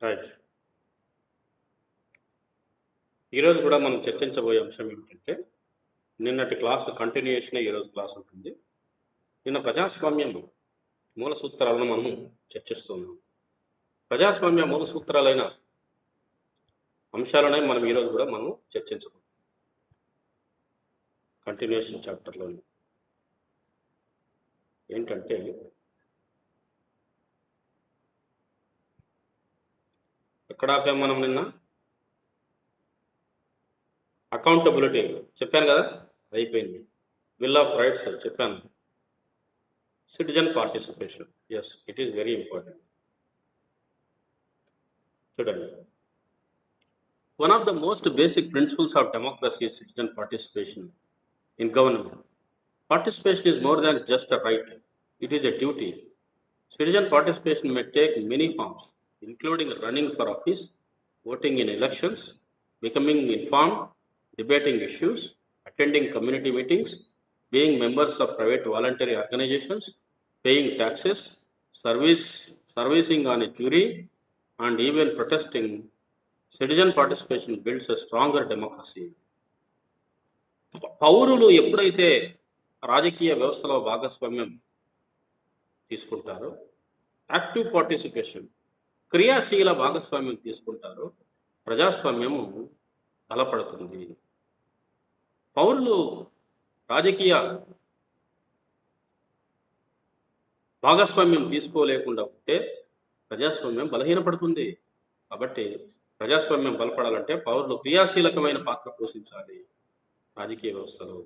Right. ఈరోజు కూడా మనం చర్చించబోయే అంశం ఏమిటంటే, నిన్నటి క్లాసు కంటిన్యూయేషనే ఈరోజు క్లాస్ ఉంటుంది. నిన్న ప్రజాస్వామ్యం మూల సూత్రాలను మనము చర్చిస్తున్నాం. ప్రజాస్వామ్య మూల సూత్రాలైన అంశాలనే మనం ఈరోజు కూడా మనం చర్చించబోతున్నాం. కంటిన్యూయేషన్ చాప్టర్లోని ఏంటంటే, ఎక్కడ ఆపాం మనం నిన్న? అకౌంటబిలిటీ చెప్పాను కదా, అయిపోయింది. విల్ ఆఫ్ రైట్స్ చెప్పాను. Citizen participation, yes, it is very important. చూడండి, one of the most basic principles of democracy is citizen participation in government. Participation is more than just a right, it is a duty. Citizen participation may take many forms, including running for office, voting in elections, becoming informed, debating issues, attending community meetings, being members of private voluntary organizations, paying taxes, servicing on a jury, and even protesting. Citizen participation builds a stronger democracy. పౌరులు ఎప్పుడైతే రాజకీయ వ్యవస్థలో భాగస్వామ్యం తీసుకుంటారో, active participation, క్రియాశీల భాగస్వామ్యం తీసుకుంటారో, ప్రజాస్వామ్యము బలపడుతుంది. పౌరులు రాజకీయ భాగస్వామ్యం తీసుకోలేకుండా ఉంటే ప్రజాస్వామ్యం బలహీనపడుతుంది. కాబట్టి ప్రజాస్వామ్యం బలపడాలంటే పౌరులు క్రియాశీలకమైన పాత్ర పోషించాలి రాజకీయ వ్యవస్థలో.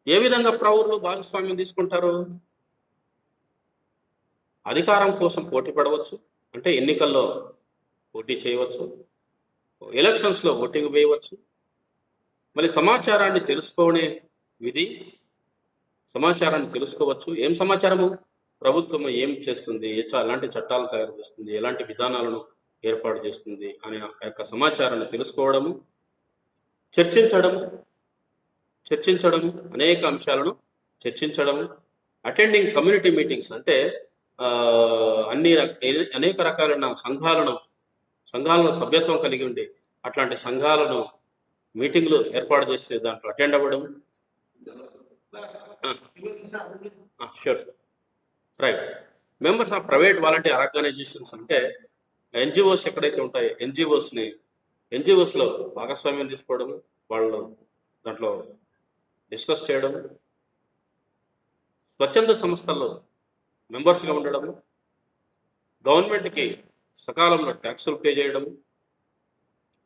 ఏ విధంగా పౌరులు భాగస్వామ్యం తీసుకుంటారు? అధికారం కోసం పోటీ పడవచ్చు, అంటే ఎన్నికల్లో పోటీ చేయవచ్చు, ఎలక్షన్స్లో ఓటింగ్ వేయవచ్చు, మళ్ళీ సమాచారాన్ని తెలుసుకునే విధి, సమాచారాన్ని తెలుసుకోవచ్చు. ఏం సమాచారము? ప్రభుత్వం ఏం చేస్తుంది, ఎలాంటి చట్టాలు తయారు చేస్తుంది, ఎలాంటి విధానాలను ఏర్పాటు చేస్తుంది అనే యొక్క సమాచారాన్ని తెలుసుకోవడము, చర్చించడము, అనేక అంశాలను చర్చించడము, అటెండింగ్ కమ్యూనిటీ మీటింగ్స్, అంటే అనేక రకాలైన సంఘాలను సభ్యత్వం కలిగి ఉండి అట్లాంటి సంఘాలను మీటింగ్లు ఏర్పాటు చేస్తే దాంట్లో అటెండ్ అవ్వడం. Sure, right. Members of private volunteer organizations, అంటే ఎన్జిఓస్ ఎక్కడైతే ఉంటాయో ఎన్జిఓస్లో భాగస్వామ్యం తీసుకోవడము, వాళ్ళు దాంట్లో డిస్కస్ చేయడము, స్వచ్ఛంద సంస్థల్లో మెంబర్స్గా ఉండడము, గవర్నమెంట్కి సకాలంలో ట్యాక్సులు పే చేయడము,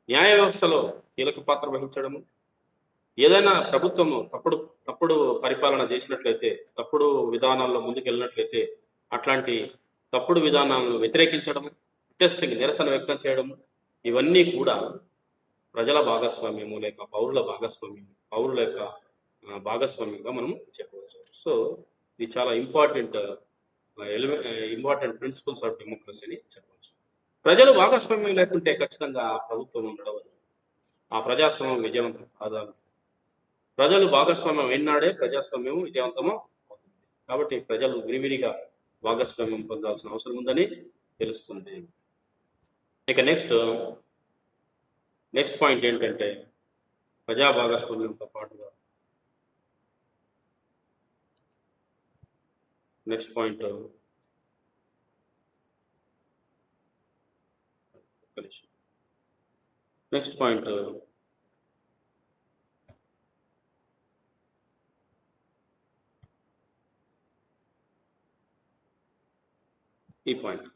న్యాయ వ్యవస్థలో కీలక పాత్ర వహించడము, ఏదైనా ప్రభుత్వము తప్పుడు పరిపాలన చేసినట్లయితే, తప్పుడు విధానాల్లో ముందుకెళ్ళినట్లయితే అట్లాంటి తప్పుడు విధానాలను వ్యతిరేకించడము, ప్రొటెస్ట్కి నిరసన వ్యక్తం చేయడము, ఇవన్నీ కూడా ప్రజల భాగస్వామ్యము లేక పౌరుల యొక్క భాగస్వామ్యంగా మనం చెప్పవచ్చు. సో ఇది చాలా ఇంపార్టెంట్ ప్రిన్సిపల్స్ ఆఫ్ డెమోక్రసీ అని చెప్పవచ్చు. ప్రజలు భాగస్వామ్యం లేకుంటే ఖచ్చితంగా ప్రభుత్వం ఉండడం, ఆ ప్రజాస్వామ్యం విజయవంతం కాదు. ప్రజలు భాగస్వామ్యం ఎన్నాడే ప్రజాస్వామ్యం విజయవంతమో అవుతుంది. కాబట్టి ప్రజలు విరివిరిగా భాగస్వామ్యం పొందాల్సిన అవసరం ఉందని తెలుస్తుంది. ఇక నెక్స్ట్ పాయింట్ ఏంటంటే, ప్రజా భాగస్వామ్యంతో పాటుగా నెక్స్ట్ పాయింట్ ఈ point,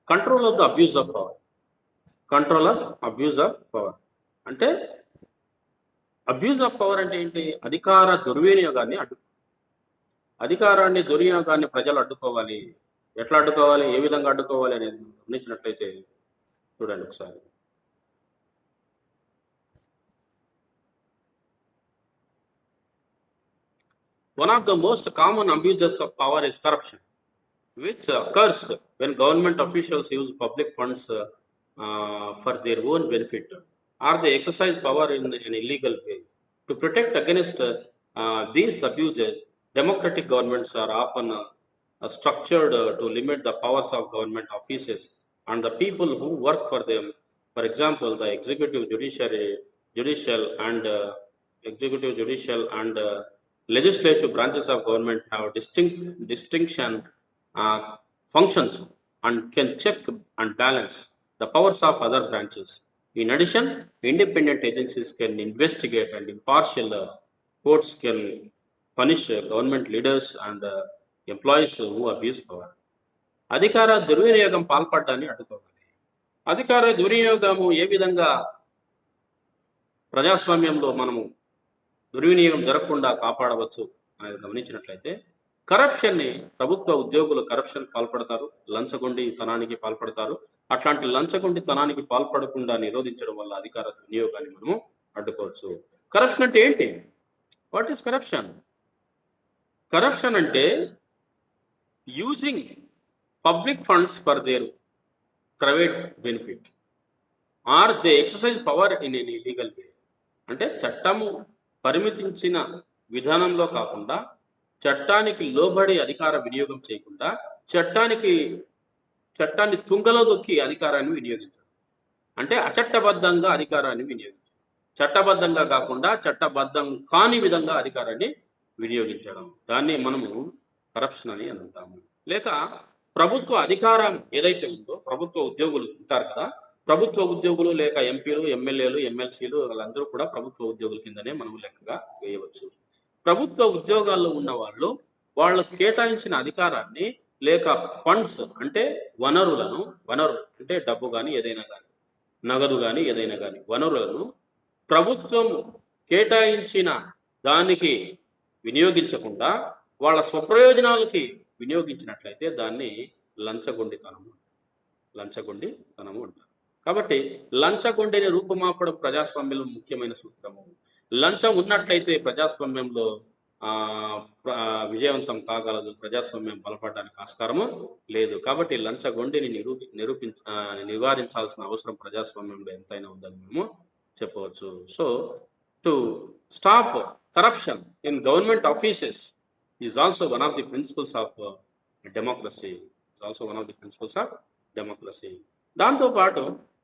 control of the abuse of power. అంటే అబ్యూజ్ ఆఫ్ పవర్ అంటే ఏంటి? అధికారాన్ని దుర్వినియోగాన్ని ప్రజలు అడ్డుకోవాలి. ఎట్లా అడ్డుకోవాలి, ఏ విధంగా అడ్డుకోవాలి అనేది గమనించినట్లయితే చూడండి ఒకసారి. One of the most common abuses of power is corruption, which occurs when government officials use public funds for their own benefit, or they exercise power in an illegal way. To protect against these abuses, democratic governments are often structured to limit the powers of government offices and the people who work for them. For example, the executive, judicial, and legislative branches of government have distinction uh, functions and can check and balance the powers of other branches. In addition, independent agencies can investigate, and impartial courts can punish government leaders and employees who abuse power. అధికార దుర్వినియోగం పాల్పడడాన్ని అడ్డుకోవాలి. అధికార దుర్వినియోగము ఏ విధంగా ప్రజాస్వామ్యంలో మనము దుర్వినియోగం జరగకుండా కాపాడవచ్చు అనేది గమనించినట్లయితే, కరప్షన్ని ప్రభుత్వ ఉద్యోగులు కరప్షన్ పాల్పడతారు, లంచగొండితనానికి పాల్పడతారు. అట్లాంటి లంచగొండితనానికి పాల్పడకుండా నిరోధించడం వల్ల అధికార దుర్వినియోగాన్ని మనము అడ్డుకోవచ్చు. కరప్షన్ అంటే ఏంటి? What is corruption? కరప్షన్ అంటే using public funds for their private benefit are they exercise power in any legal వే. అంటే చట్టము పరిమితించిన విధానంలో కాకుండా, చట్టానికి లోబడి అధికార వినియోగం చేయకుండా, చట్టాన్ని తుంగలో దొక్కి అధికారాన్ని వినియోగించడం. అంటే అచట్టబద్ధంగా అధికారాన్ని వినియోగించడం, చట్టబద్ధంగా కాకుండా చట్టబద్ధం కాని విధంగా అధికారాన్ని వినియోగించడం, దాన్ని మనము కరప్షన్ అని అంటాము. లేక ప్రభుత్వ అధికారం ఏదైతే ఉందో, ప్రభుత్వ ఉద్యోగులు ఉంటారు కదా, ప్రభుత్వ ఉద్యోగులు లేక ఎంపీలు, ఎమ్మెల్యేలు, ఎమ్మెల్సీలు వాళ్ళందరూ కూడా ప్రభుత్వ ఉద్యోగుల కిందనే మనం లెక్కగా వేయవచ్చు. ప్రభుత్వ ఉద్యోగాల్లో ఉన్న వాళ్ళకు కేటాయించిన అధికారాన్ని లేక ఫండ్స్ అంటే వనరు అంటే డబ్బు కానీ ఏదైనా కానీ, నగదు కానీ ఏదైనా కానీ, వనరులను ప్రభుత్వం కేటాయించిన దానికి వినియోగించకుండా వాళ్ళ స్వప్రయోజనాలకి వినియోగించినట్లయితే దాన్ని లంచగొండితనము అంటారు. కాబట్టి లంచగొండిని రూపుమాపడం ప్రజాస్వామ్యంలో ముఖ్యమైన సూత్రము. లంచం ఉన్నట్లయితే ప్రజాస్వామ్యంలో విజయవంతం కాగలదు, ప్రజాస్వామ్యం బలపడడానికి ఆస్కారము లేదు. కాబట్టి లంచగొండిని నివారించాల్సిన అవసరం ప్రజాస్వామ్యంలో ఎంతైనా ఉందని మేము చెప్పవచ్చు. So to stop corruption in government offices is also one of the principles of democracy. దాంతో పాటు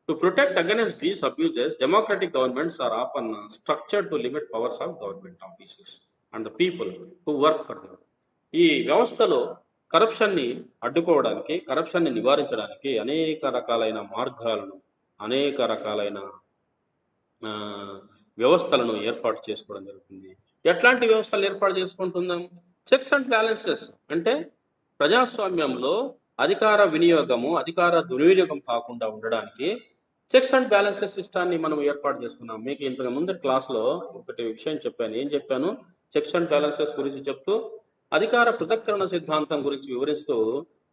to protect against these abuses, democratic governments are often structured to limit powers of government offices and the people who work for them. ఈ వ్యవస్థలో కరప్షన్ని అడ్డుకోవడానికి, కరప్షన్ని నివారించడానికి అనేక రకాలైన మార్గాలను, అనేక రకాలైన వ్యవస్థలను ఏర్పాటు చేసుకోవడం జరుగుతుంది. ఎట్లాంటి వ్యవస్థలు ఏర్పాటు చేసుకుంటున్నాం? చెక్స్ అండ్ బ్యాలెన్సెస్ అంటే ప్రజాస్వామ్యంలో అధికార వినియోగము, అధికార దుర్వినియోగం కాకుండా ఉండడానికి చెక్స్ అండ్ బ్యాలెన్సెస్ సిస్టాన్ని మనం ఏర్పాటు చేసుకున్నాం. మీకు ఇంతకు ముందు క్లాస్లో ఒకటి విషయం చెప్పాను. ఏం చెప్పాను? చెక్స్ అండ్ బ్యాలెన్సెస్ గురించి చెప్తూ అధికార పృథక్కరణ సిద్ధాంతం గురించి వివరిస్తూ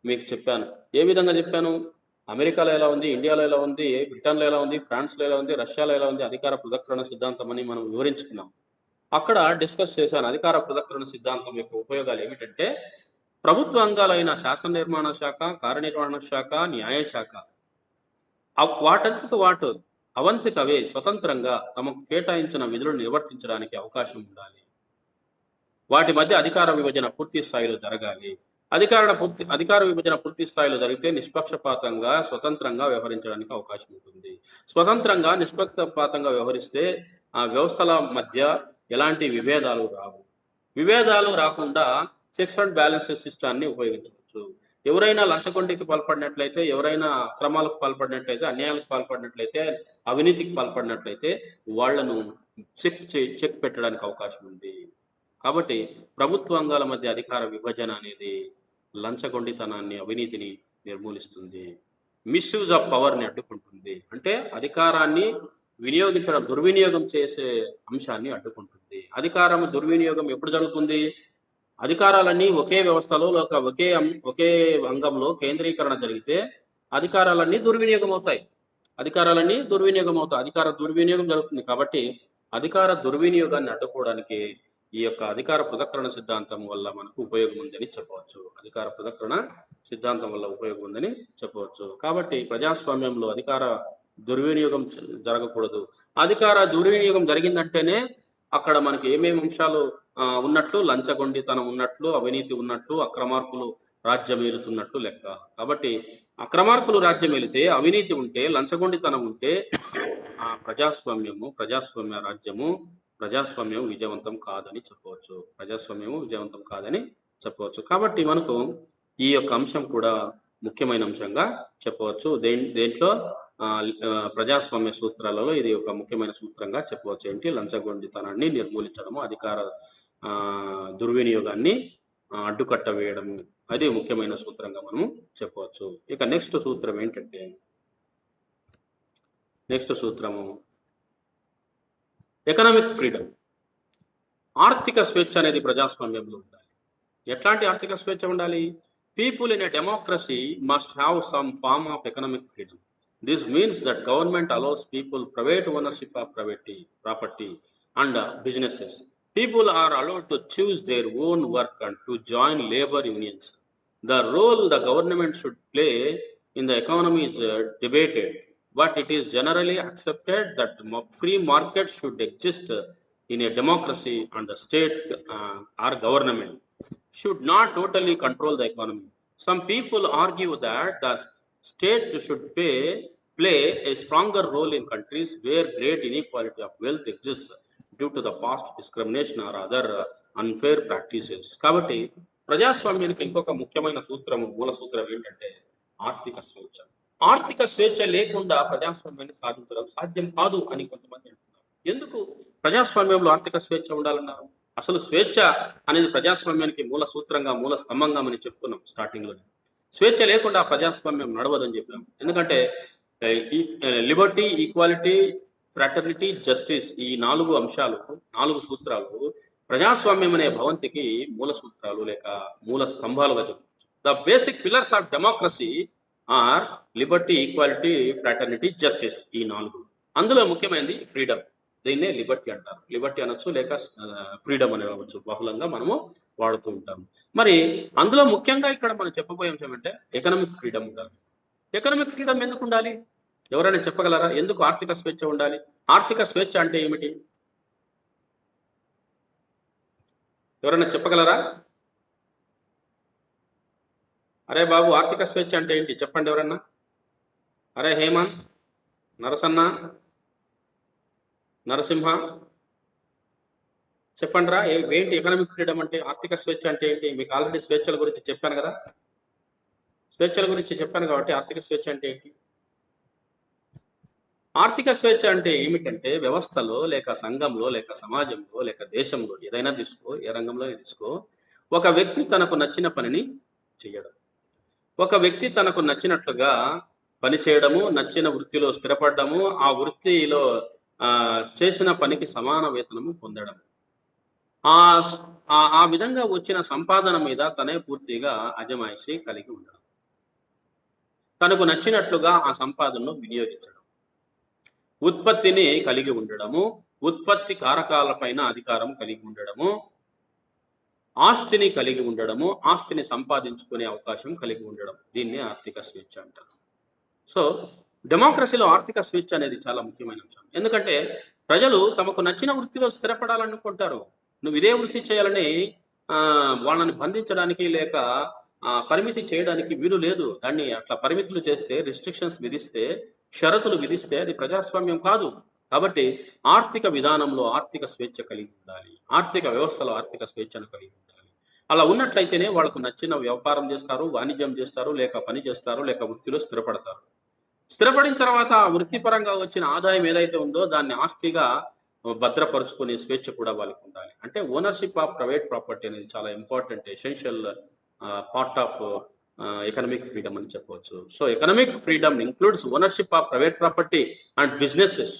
మీకు చెప్పాను. ఏ విధంగా చెప్పాను? అమెరికాలో ఎలా ఉంది, ఇండియాలో ఎలా ఉంది, బ్రిటన్లో ఎలా ఉంది, ఫ్రాన్స్లో ఎలా ఉంది, రష్యాలో ఎలా ఉంది అధికార పృథక్కరణ సిద్ధాంతం అని మనం వివరించుకున్నాం. అక్కడ డిస్కస్ చేశాను అధికార పృథక్కరణ సిద్ధాంతం యొక్క ఉపయోగాలు ఏమిటంటే, ప్రభుత్వ అంగాలైన శాసన నిర్మాణ శాఖ, కార్యనిర్వహణ శాఖ, న్యాయశాఖ వాటంతకు వాటు అవంతికవే స్వతంత్రంగా తమకు కేటాయించిన విధులను నిర్వర్తించడానికి అవకాశం ఉండాలి. వాటి మధ్య అధికార విభజన పూర్తి స్థాయిలో జరగాలి. అధికార విభజన పూర్తి స్థాయిలో జరిగితే నిష్పక్షపాతంగా, స్వతంత్రంగా వ్యవహరించడానికి అవకాశం ఉంటుంది. స్వతంత్రంగా, నిష్పక్షపాతంగా వ్యవహరిస్తే ఆ వ్యవస్థల మధ్య ఎలాంటి విభేదాలు రావు. విభేదాలు రాకుండా చెక్స్ అండ్ బ్యాలెన్సెస్ సిస్టాన్ని ఉపయోగించవచ్చు. ఎవరైనా లంచగొండికి పాల్పడినట్లయితే, ఎవరైనా అక్రమాలకు పాల్పడినట్లయితే, అన్యాయాలకు పాల్పడినట్లయితే, అవినీతికి పాల్పడినట్లయితే వాళ్లను చెక్ పెట్టడానికి అవకాశం ఉంది. కాబట్టి ప్రభుత్వ అంగాల మధ్య అధికార విభజన అనేది లంచగొండితనాన్ని, అవినీతిని నిర్మూలిస్తుంది. మిస్యూజ్ ఆఫ్ పవర్ని అడ్డుకుంటుంది. అంటే అధికారాన్ని దుర్వినియోగం చేసే అంశాన్ని అడ్డుకుంటుంది. అధికారం దుర్వినియోగం ఎప్పుడు జరుగుతుంది? అధికారాలన్నీ ఒకే వ్యవస్థలో లేక ఒకే అంగంలో కేంద్రీకరణ జరిగితే అధికారాలన్నీ దుర్వినియోగం అవుతాయి. అధికార దుర్వినియోగం జరుగుతుంది. కాబట్టి అధికార దుర్వినియోగాన్ని అడ్డుకోవడానికి ఈ యొక్క అధికార పృథక్కరణ సిద్ధాంతం వల్ల మనకు ఉపయోగం ఉందని చెప్పవచ్చు. కాబట్టి ప్రజాస్వామ్యంలో అధికార దుర్వినియోగం జరగకూడదు. అధికార దుర్వినియోగం జరిగిందంటేనే అక్కడ మనకి ఏమేమి అంశాలు ఉన్నట్లు, లంచగొండితనం ఉన్నట్లు, అవినీతి ఉన్నట్లు, అక్రమార్కులు రాజ్యమేలుతున్నట్లు లెక్క. కాబట్టి అక్రమార్కులు రాజ్యం వెళితే, అవినీతి ఉంటే, లంచగొండితనం ఉంటే ఆ ప్రజాస్వామ్య రాజ్యము, ప్రజాస్వామ్యం విజయవంతం కాదని చెప్పవచ్చు. ప్రజాస్వామ్యము విజయవంతం కాదని చెప్పవచ్చు. కాబట్టి మనకు ఈ యొక్క అంశం కూడా ముఖ్యమైన అంశంగా చెప్పవచ్చు. దేంట్లో ప్రజాస్వామ్య సూత్రాలలో ఇది ఒక ముఖ్యమైన సూత్రంగా చెప్పవచ్చు. ఏంటి? లంచగొండితనాన్ని నిర్మూలించడము, అధికార దుర్వినియోగాన్ని అడ్డుకట్ట వేయడము, అది ముఖ్యమైన సూత్రంగా మనము చెప్పవచ్చు. ఇక నెక్స్ట్ సూత్రం ఏంటంటే, నెక్స్ట్ సూత్రము ఎకనామిక్ ఫ్రీడమ్. ఆర్థిక స్వేచ్ఛ అనేది ప్రజాస్వామ్యంలో ఉండాలి. ఎట్లాంటి ఆర్థిక స్వేచ్ఛ ఉండాలి? People in a democracy must have some form of economic freedom. This means that government allows people private ownership of property and businesses. People are allowed to choose their own work and to join labor unions. The role the government should play in the economy is debated, but it is generally accepted that free market should exist in a democracy, and the state or government should not totally control the economy. Some people argue that the state should play a stronger role in countries where great inequality of wealth exists due to the past discrimination or other unfair practices. కాబట్టి ప్రజాస్వామ్యానికి ఇంకొక ముఖ్యమైన మూల సూత్రం ఏంటంటే ఆర్థిక స్వేచ్ఛ. ఆర్థిక స్వేచ్ఛ లేకుండా ప్రజాస్వామ్యాన్ని సాధించడం సాధ్యం కాదు అని కొంతమంది అంటున్నారు. ఎందుకు ప్రజాస్వామ్యంలో ఆర్థిక స్వేచ్ఛ ఉండాలన్నారు? అసలు స్వేచ్ఛ అనేది ప్రజాస్వామ్యానికి మూల సూత్రంగా, మూల స్తంభంగా మనం చెప్పుకున్నాం స్టార్టింగ్ లో. స్వేచ్ఛ లేకుండా ప్రజాస్వామ్యం నడవదని చెప్పాం. ఎందుకంటే లిబర్టీ, ఈక్వాలిటీ, ఫ్రాటర్నిటీ, జస్టిస్, ఈ 4 అంశాలు, 4 సూత్రాలు ప్రజాస్వామ్యం అనే భవంతికి మూల సూత్రాలు లేక మూల స్తంభాలుగా చెప్పవచ్చు. The basic pillars of democracy are Liberty, equality, fraternity, justice, ఈ 4. అందులో ముఖ్యమైనది ఫ్రీడమ్. దీన్నే లిబర్టీ అంటారు. లిబర్టీ అనొచ్చు లేక ఫ్రీడమ్ అని అనవచ్చు. బహుళంగా మనము వాడుతూ ఉంటాం. మరి అందులో ముఖ్యంగా ఇక్కడ మనం చెప్పబోయే అంశం అంటే ఎకనామిక్ ఫ్రీడమ్ ఉండాలి. ఎకనామిక్ ఫ్రీడమ్ ఎందుకు ఉండాలి? ఎవరైనా చెప్పగలరా? ఎందుకు ఆర్థిక స్వేచ్ఛ ఉండాలి? ఆర్థిక స్వేచ్ఛ అంటే ఏమిటి? ఎవరైనా చెప్పగలరా? అరే బాబు, ఆర్థిక స్వేచ్ఛ అంటే ఏంటి చెప్పండి ఎవరన్నా. అరే హేమంత్, నరసన్న, నరసింహ, చెప్పండి రా. ఏంటి ఎకనామిక్ ఫ్రీడమ్ అంటే? ఆర్థిక స్వేచ్ఛ అంటే ఏంటి? మీకు ఆల్రెడీ స్వేచ్ఛల గురించి చెప్పాను కదా. స్వేచ్ఛల గురించి చెప్పాను కాబట్టి ఆర్థిక స్వేచ్ఛ అంటే ఏంటి? ఆర్థిక స్వేచ్ఛ అంటే ఏమిటంటే వ్యవస్థలో లేక సంఘంలో లేక సమాజంలో లేక దేశంలో ఏదైనా తీసుకో, ఏ రంగంలో తీసుకో, ఒక వ్యక్తి తనకు నచ్చిన పనిని చేయడం, ఒక వ్యక్తి తనకు నచ్చినట్లుగా పని చేయడము, నచ్చిన వృత్తిలో స్థిరపడము, ఆ వృత్తిలో చేసిన పనికి సమాన వేతనము పొందడం, ఆ విధంగా వచ్చిన సంపాదన మీద తనే పూర్తిగా అజమాయిషి కలిగి ఉండడం, తనకు నచ్చినట్లుగా ఆ సంపాదనను వినియోగించడం, ఉత్పత్తిని కలిగి ఉండడము, ఉత్పత్తి కారకాలపైన అధికారం కలిగి ఉండడము, ఆస్తిని కలిగి ఉండడము, ఆస్తిని సంపాదించుకునే అవకాశం కలిగి ఉండడం, దీన్ని ఆర్థిక స్వేచ్ఛ అంటారు. సో డెమోక్రసీలో ఆర్థిక స్వేచ్ఛ అనేది చాలా ముఖ్యమైన అంశం. ఎందుకంటే ప్రజలు తమకు నచ్చిన వృత్తిలో స్థిరపడాలనుకుంటారు. నువ్వు ఇదే వృత్తి చేయాలని వాళ్ళని బంధించడానికి లేక పరిమితి చేయడానికి వీలు లేదు. దాన్ని అట్లా పరిమితులు చేస్తే, రిస్ట్రిక్షన్స్ విధిస్తే, షరతులు విధిస్తే అది ప్రజాస్వామ్యం కాదు. కాబట్టి ఆర్థిక విధానంలో ఆర్థిక స్వేచ్ఛ కలిగి ఉండాలి. ఆర్థిక వ్యవస్థలో ఆర్థిక స్వేచ్ఛను కలిగి ఉండాలి. అలా ఉన్నట్లయితేనే వాళ్ళకు నచ్చిన వ్యాపారం చేస్తారు, వాణిజ్యం చేస్తారు, లేక పని చేస్తారు, లేక వృత్తిలో స్థిరపడతారు. స్థిరపడిన తర్వాత వృత్తిపరంగా వచ్చిన ఆదాయం ఏదైతే ఉందో దాన్ని ఆస్తిగా భద్రపరుచుకునే స్వేచ్ఛ కూడా వాళ్ళకి ఉండాలి. అంటే ఓనర్షిప్ ఆఫ్ ప్రైవేట్ ప్రాపర్టీ అనేది చాలా important, essential part of economic freedom అని చెప్పవచ్చు. So economic freedom includes ownership of private property and businesses.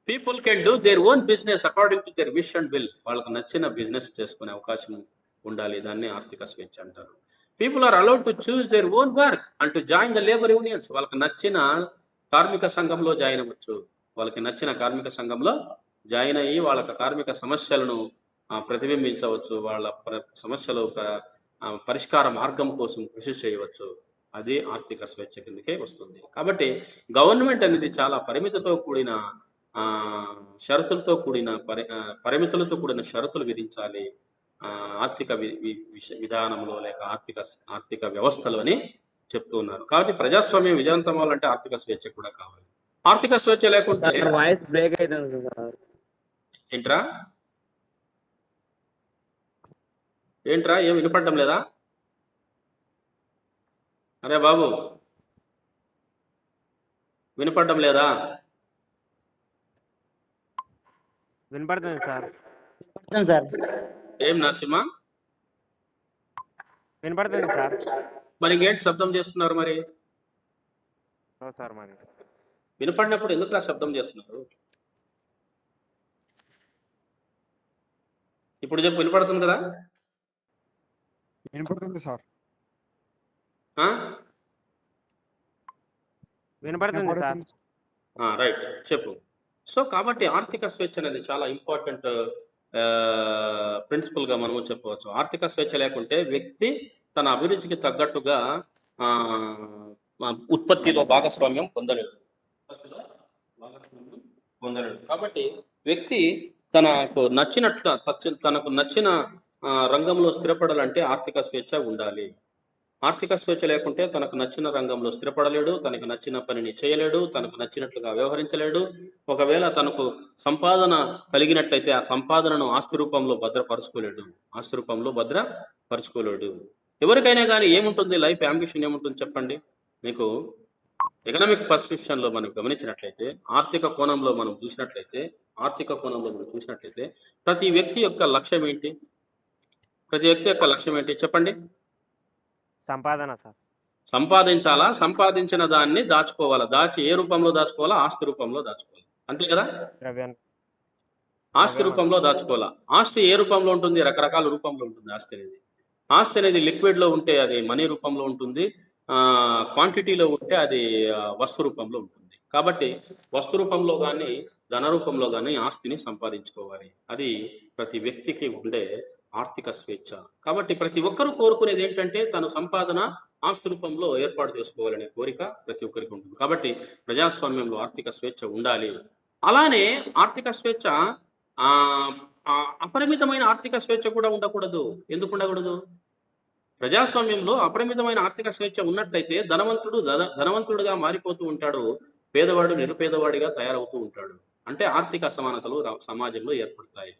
People can do their own business according to their wish and will. వాళ్ళకు నచ్చిన business చేసుకునే అవకాశం ఉండాలి. దాన్ని ఆర్థిక స్వేచ్ఛ అంటారు. People are allowed to choose their own work and to join the labor unions. వాళ్ళకి నచ్చిన కార్మిక సంఘంలో జాయిన్ అవ్వచ్చు. వాళ్ళకి నచ్చిన కార్మిక సంఘంలో జాయిన్ అయ్యి వాళ్ళ కార్మిక సమస్యలను ప్రతిబింబించవచ్చు. వాళ్ళ సమస్యలు పరిష్కార మార్గం కోసం కృషి చేయవచ్చు. అది ఆర్థిక స్వేచ్ఛ కిందకే వస్తుంది. కాబట్టి గవర్నమెంట్ అనేది చాలా పరిమితితో కూడిన షరతులతో కూడిన పరిమితులతో కూడిన షరతులు విధించాలి ఆర్థిక విధానంలో లేక ఆర్థిక వ్యవస్థలోని చెప్తూ ఉన్నారు. కాబట్టి ప్రజాస్వామ్యం విజయవంతం అవ్వాలంటే ఆర్థిక స్వేచ్ఛ కూడా కావాలి. ఆర్థిక స్వేచ్ఛ లేకుంటే సార్ వాయిస్ బ్రేక్ అవుతుంది సార్. ఏంట్రా ఏంట్రా ఏం వినపడడం లేదా? అరే బాబు వినపడడం లేదా? వినపడుతుంది సార్. ఏం నరసింహ వినపడుతుంది సార్. మరి ఇంకేంటి శబ్దం చేస్తున్నారు? మరి సార్ మరి వినపడినప్పుడు ఎందుకు శబ్దం చేస్తున్నారు? ఇప్పుడు చెప్పు, వినపడుతుంది కదా? వినపడుతుంది సార్. వినపడుతుంది సార్. రైట్, చెప్పు. సో కాబట్టి ఆర్థిక స్వేచ్ఛ అనేది చాలా ఇంపార్టెంట్ ప్రిన్సిపల్గా మనము చెప్పవచ్చు. ఆర్థిక స్వేచ్ఛ లేకుంటే వ్యక్తి తన అభిరుచికి తగ్గట్టుగా ఉత్పత్తిలో భాగస్వామ్యం పొందలేడు. కాబట్టి వ్యక్తి తనకు నచ్చిన రంగంలో స్థిరపడాలంటే ఆర్థిక స్వేచ్ఛ ఉండాలి. ఆర్థిక స్వేచ్ఛ లేకుంటే తనకు నచ్చిన రంగంలో స్థిరపడలేడు, తనకు నచ్చిన పనిని చేయలేడు, తనకు నచ్చినట్లుగా వ్యవహరించలేడు. ఒకవేళ తనకు సంపాదన కలిగినట్లయితే ఆ సంపాదనను ఆస్తి రూపంలో భద్రపరుచుకోలేడు. ఎవరికైనా కానీ ఏముంటుంది, లైఫ్ యాంబిషన్ ఏముంటుంది చెప్పండి? మీకు ఎకనామిక్ పర్స్పెక్షన్లో మనం గమనించినట్లయితే, ఆర్థిక కోణంలో మనం చూసినట్లయితే ప్రతి వ్యక్తి యొక్క లక్ష్యం ఏంటి చెప్పండి? సంపాదన సార్. సంపాదించాలా, సంపాదించిన దాన్ని దాచుకోవాలా? ఏ రూపంలో దాచుకోవాలా? ఆస్తి రూపంలో దాచుకోవాలి, అంతే కదా? ఆస్తి రూపంలో దాచుకోవాలా. ఆస్తి ఏ రూపంలో ఉంటుంది? రకరకాల రూపంలో ఉంటుంది ఆస్తి అనేది లిక్విడ్ లో ఉంటే అది మనీ రూపంలో ఉంటుంది, క్వాంటిటీలో ఉంటే అది వస్తు రూపంలో ఉంటుంది. కాబట్టి వస్తు రూపంలో కానీ ధన రూపంలో కానీ ఆస్తిని సంపాదించుకోవాలి. అది ప్రతి వ్యక్తికి ఉండే ఆర్థిక స్వేచ్ఛ. కాబట్టి ప్రతి ఒక్కరూ కోరుకునేది ఏంటంటే తన సంపాదన ఆస్తి రూపంలో ఏర్పాటు చేసుకోవాలనే కోరిక ప్రతి ఒక్కరికి ఉంటుంది. కాబట్టి ప్రజాస్వామ్యంలో ఆర్థిక స్వేచ్ఛ ఉండాలి. అలానే ఆర్థిక స్వేచ్ఛ అపరిమితమైన ఆర్థిక స్వేచ్ఛ కూడా ఉండకూడదు. ఎందుకు ఉండకూడదు? ప్రజాస్వామ్యంలో అపరిమితమైన ఆర్థిక స్వేచ్ఛ ఉన్నట్లయితే ధనవంతుడుగా మారిపోతూ ఉంటాడు, పేదవాడు నిరుపేదవాడిగా తయారవుతూ ఉంటాడు. అంటే ఆర్థిక అసమానతలు సమాజంలో ఏర్పడతాయి.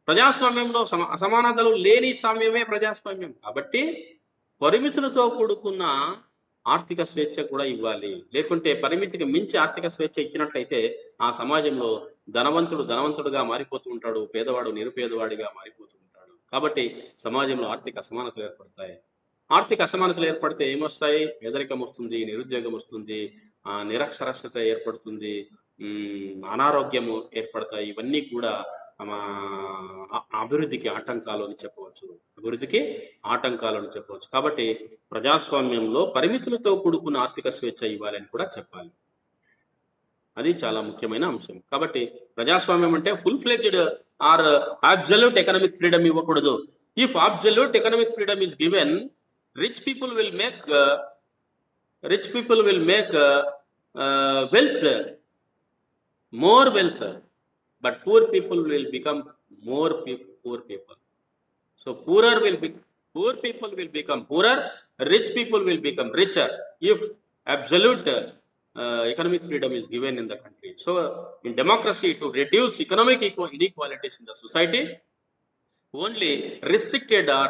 ప్రజాస్వామ్యంలో అసమానతలు లేని సామ్యమే ప్రజాస్వామ్యం. కాబట్టి పరిమితులతో కూడుకున్న ఆర్థిక స్వేచ్ఛ కూడా ఇవ్వాలి. లేకుంటే పరిమితికి మించి ఆర్థిక స్వేచ్ఛ ఇచ్చినట్లయితే ఆ సమాజంలో ధనవంతుడుగా మారిపోతూ ఉంటాడు, పేదవాడు నిరుపేదవాడిగా మారిపోతూ ఉంటాడు. కాబట్టి సమాజంలో ఆర్థిక అసమానతలు ఏర్పడతాయి. ఆర్థిక అసమానతలు ఏర్పడితే ఏమొస్తాయి? పేదరికం వస్తుంది, నిరుద్యోగం వస్తుంది, నిరక్షరాస్యత ఏర్పడుతుంది, అనారోగ్యము ఏర్పడతాయి. ఇవన్నీ కూడా అభివృద్ధికి ఆటంకాలు అని చెప్పవచ్చు. కాబట్టి ప్రజాస్వామ్యంలో పరిమితులతో కూడుకున్న ఆర్థిక స్వేచ్ఛ ఇవ్వాలని కూడా చెప్పాలి. అది చాలా ముఖ్యమైన అంశం. కాబట్టి ప్రజాస్వామ్యం అంటే full fledged or absolute economic freedom ఇవ్వకూడదు. If absolute economic freedom is given, rich people will make more wealth, but poor people will become poor people. So poor people will become poorer, rich people will become richer if absolute economic freedom is given in the country. So in democracy, to reduce economic inequalities in the society, only restricted or